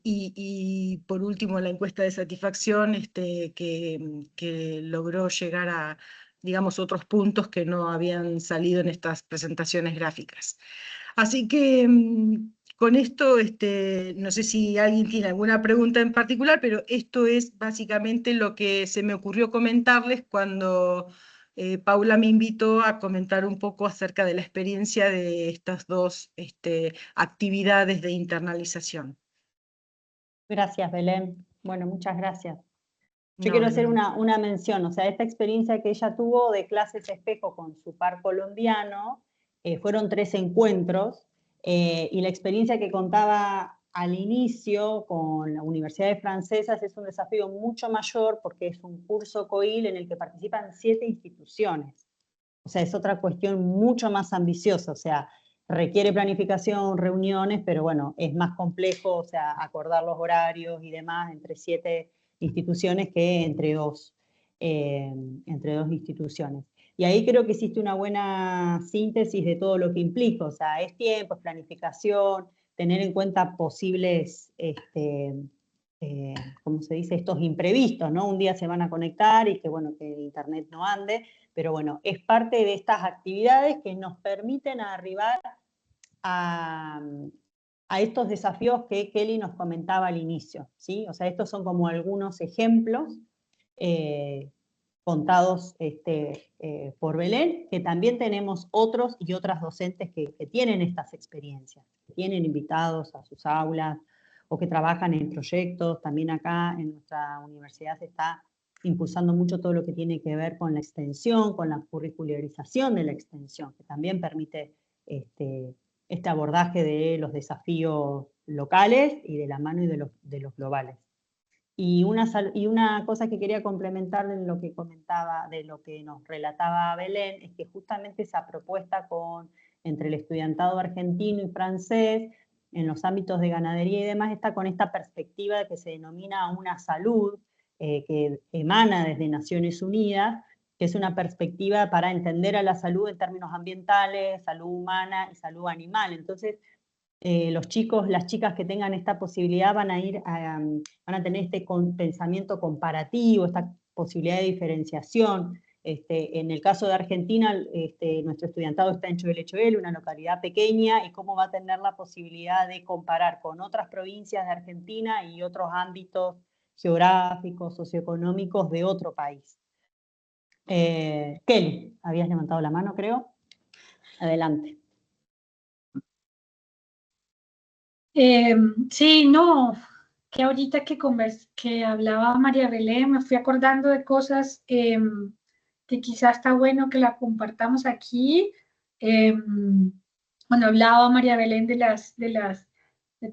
por último, la encuesta de satisfacción que logró llegar a, digamos, otros puntos que no habían salido en estas presentaciones gráficas. Así que con esto, no sé si alguien tiene alguna pregunta en particular, pero esto es básicamente lo que se me ocurrió comentarles cuando Paula me invitó a comentar un poco acerca de la experiencia de estas dos actividades de internalización. Gracias, Belén. Bueno, muchas gracias. Yo No, quiero de hacer nada. una mención, o sea, esta experiencia que ella tuvo de clases espejo con su par colombiano, fueron 3 encuentros, y la experiencia que contaba al inicio con las universidades francesas es un desafío mucho mayor porque es un curso COIL en el que participan 7 instituciones. O sea, es otra cuestión mucho más ambiciosa, o sea, requiere planificación, reuniones, pero bueno, es más complejo, o sea, acordar los horarios y demás entre 7 instituciones que entre dos instituciones. Y ahí creo que existe una buena síntesis de todo lo que implica, o sea, es tiempo, es planificación, tener en cuenta posibles, ¿cómo se dice? Estos imprevistos, ¿no? Un día se van a conectar y que, bueno, que el internet no ande, pero bueno, es parte de estas actividades que nos permiten arribar a estos desafíos que Kelly nos comentaba al inicio, ¿sí? O sea, estos son como algunos ejemplos contados por Belén, que también tenemos otros y otras docentes que tienen estas experiencias, que tienen invitados a sus aulas o que trabajan en proyectos. También acá en nuestra universidad se está impulsando mucho todo lo que tiene que ver con la extensión, con la curricularización de la extensión, que también permite este abordaje de los desafíos locales y de la mano y de los globales. Y una cosa que quería complementar de lo que comentaba, de lo que nos relataba Belén, es que justamente esa propuesta entre el estudiantado argentino y francés, en los ámbitos de ganadería y demás, está con esta perspectiva que se denomina una salud, que emana desde Naciones Unidas, que es una perspectiva para entender a la salud en términos ambientales, salud humana y salud animal. Entonces, los chicos, las chicas que tengan esta posibilidad van a tener este pensamiento comparativo, esta posibilidad de diferenciación. En el caso de Argentina, nuestro estudiantado está en Choel, una localidad pequeña, y cómo va a tener la posibilidad de comparar con otras provincias de Argentina y otros ámbitos geográficos, socioeconómicos de otro país. Kelly, habías levantado la mano, creo. Adelante. Sí, no, que ahorita que hablaba María Belén, me fui acordando de cosas que quizás está bueno que la compartamos aquí. Bueno, hablaba María Belén de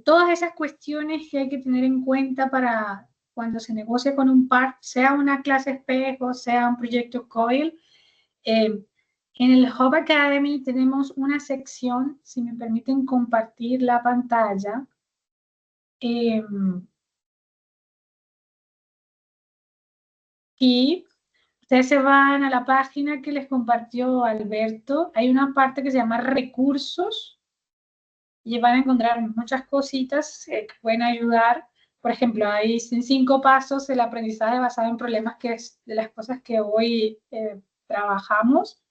todas esas cuestiones que hay que tener en cuenta para cuando se negocia con un par, sea una clase espejo, sea un proyecto COIL. En el Hub Academy tenemos una sección, si me permiten compartir la pantalla, y ustedes se van a la página que les compartió Alberto, hay una parte que se llama recursos, y van a encontrar muchas cositas que pueden ayudar. Por ejemplo, hay 5 pasos del aprendizaje basado en problemas, que es de las cosas que hoy trabajamos.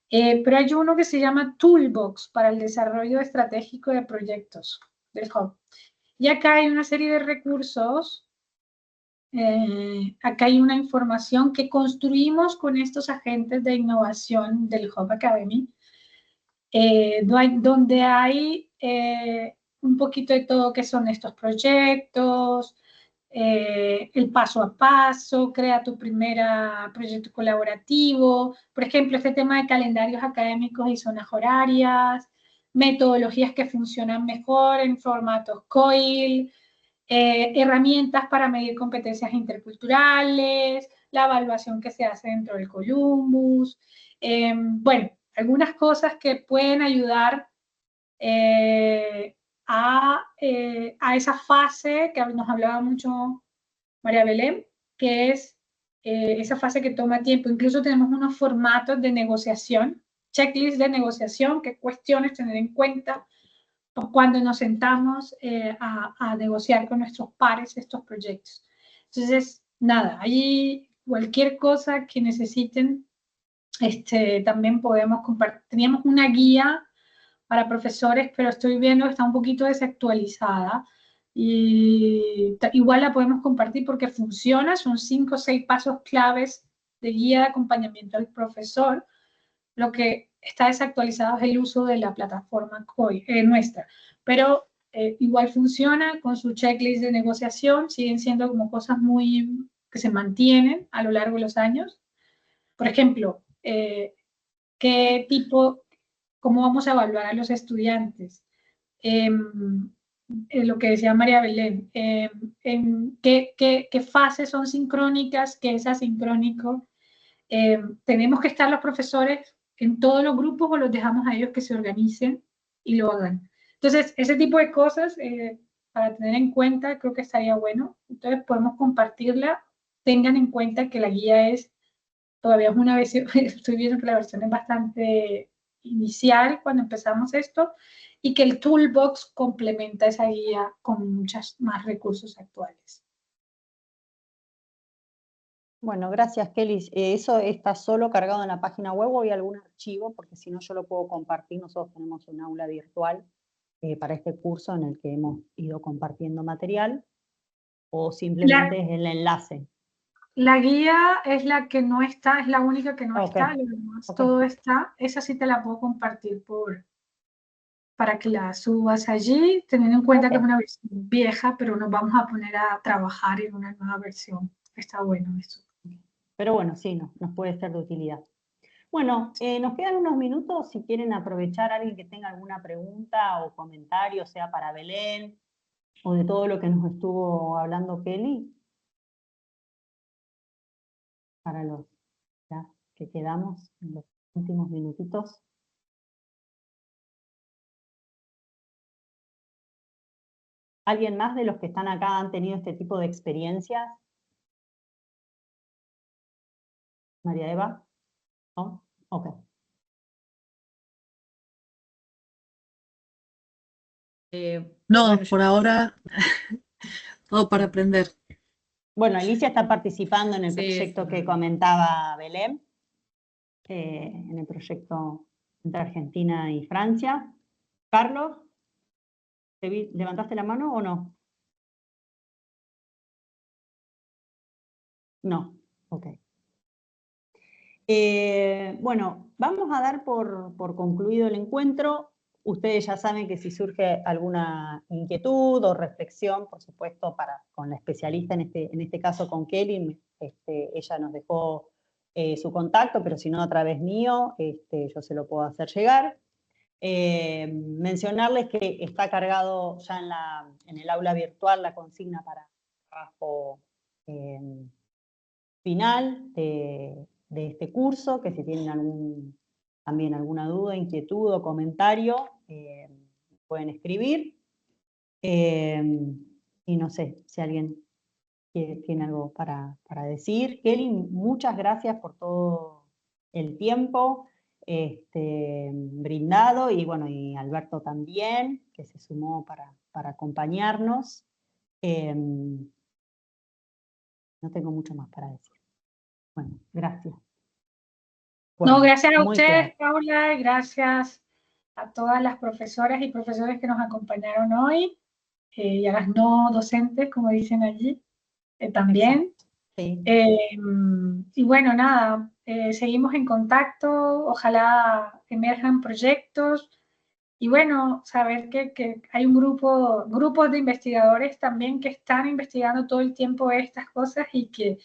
Pero hay uno que se llama Toolbox para el desarrollo estratégico de proyectos del Hub. Y acá hay una serie de recursos. Acá hay una información que construimos con estos agentes de innovación del Hub Academy, donde hay un poquito de todo que son estos proyectos, el paso a paso, crea tu primer proyecto colaborativo, por ejemplo, este tema de calendarios académicos y zonas horarias, metodologías que funcionan mejor en formatos COIL, herramientas para medir competencias interculturales, la evaluación que se hace dentro del Columbus, bueno, algunas cosas que pueden ayudar a esa fase que nos hablaba mucho María Belén, que es esa fase que toma tiempo. Incluso tenemos unos formatos de negociación, checklist de negociación, qué cuestiones tener en cuenta cuando nos sentamos a negociar con nuestros pares estos proyectos. Entonces, nada, ahí cualquier cosa que necesiten, también podemos compartir. Teníamos una guía para profesores, pero estoy viendo que está un poquito desactualizada, y igual la podemos compartir porque funciona. Son 5 o 6 pasos claves de guía de acompañamiento al profesor. Lo que está desactualizado es el uso de la plataforma COI, nuestra, pero igual funciona con su checklist de negociación. Siguen siendo como cosas muy que se mantienen a lo largo de los años. Por ejemplo, cómo vamos a evaluar a los estudiantes. Lo que decía María Belén, qué fases son sincrónicas, qué es asincrónico. Tenemos que estar los profesores en todos los grupos, o los dejamos a ellos que se organicen y lo hagan. Entonces, ese tipo de cosas para tener en cuenta, creo que estaría bueno. Entonces, podemos compartirla. Tengan en cuenta que la guía todavía es una versión, estoy viendo que la versión es bastante inicial cuando empezamos esto, y que el Toolbox complementa esa guía con muchos más recursos actuales. Bueno, gracias, Kelly. ¿Eso está solo cargado en la página web o hay algún archivo? Porque si no, yo lo puedo compartir. Nosotros tenemos un aula virtual para este curso en el que hemos ido compartiendo material, o simplemente es el enlace. La guía es la que no está, es la única que no está, lo demás todo está. Esa sí te la puedo compartir para que la subas allí, teniendo en cuenta que es una versión vieja, pero nos vamos a poner a trabajar en una nueva versión. Está bueno eso. Pero bueno, sí, nos puede ser de utilidad. Bueno, nos quedan unos minutos si quieren aprovechar alguien que tenga alguna pregunta o comentario, sea para Belén o de todo lo que nos estuvo hablando Kelly. Para los ya que quedamos en los últimos minutitos. ¿Alguien más de los que están acá han tenido este tipo de experiencias? María Eva, ¿no? Ok. No, bueno, por ahora todo para aprender. Bueno, Alicia está participando en el Sí, proyecto que comentaba Belén, en el proyecto entre Argentina y Francia. Carlos, ¿levantaste la mano o no? No, ok. Bueno, vamos a dar por concluido el encuentro. Ustedes ya saben que si surge alguna inquietud o reflexión, por supuesto, con la especialista, en este caso con Kelly, ella nos dejó su contacto, pero si no a través mío, yo se lo puedo hacer llegar. Mencionarles que está cargado ya en el aula virtual la consigna para trabajo final de este curso, que si tienen también alguna duda, inquietud o comentario, pueden escribir. Y no sé si alguien tiene algo para decir. Kelly, muchas gracias por todo el tiempo brindado, y bueno, y Alberto también, que se sumó para acompañarnos. No tengo mucho más para decir. Bueno, gracias. Bueno, No, gracias a muy ustedes, claro. Paula, y gracias a todas las profesoras y profesores que nos acompañaron hoy, y a las no docentes, como dicen allí, también. Sí. Y bueno, nada, seguimos en contacto, ojalá emerjan proyectos, y bueno, saber que hay grupos de investigadores también que están investigando todo el tiempo estas cosas, y que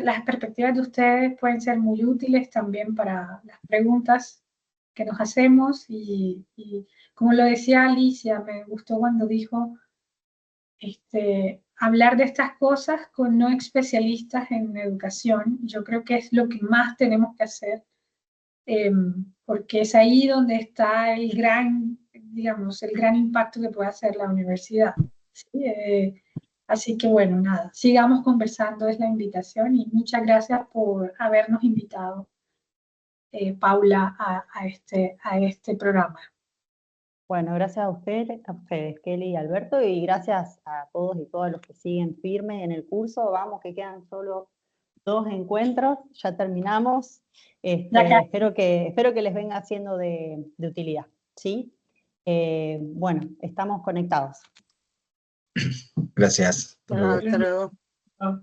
las perspectivas de ustedes pueden ser muy útiles también para las preguntas que nos hacemos, y como lo decía Alicia, me gustó cuando dijo hablar de estas cosas con no especialistas en educación. Yo creo que es lo que más tenemos que hacer, porque es ahí donde está el gran, digamos, el gran impacto que puede hacer la universidad. ¿Sí? Así que bueno, nada, sigamos conversando, es la invitación, y muchas gracias por habernos invitado, Paula, a este programa. Bueno, gracias a ustedes, Kelly y Alberto, y gracias a todos y todas los que siguen firmes en el curso. Vamos, que quedan solo 2 encuentros, ya terminamos. Espero que les venga siendo de utilidad, ¿sí? Bueno, estamos conectados. Gracias. Hasta luego. Hasta luego. Oh.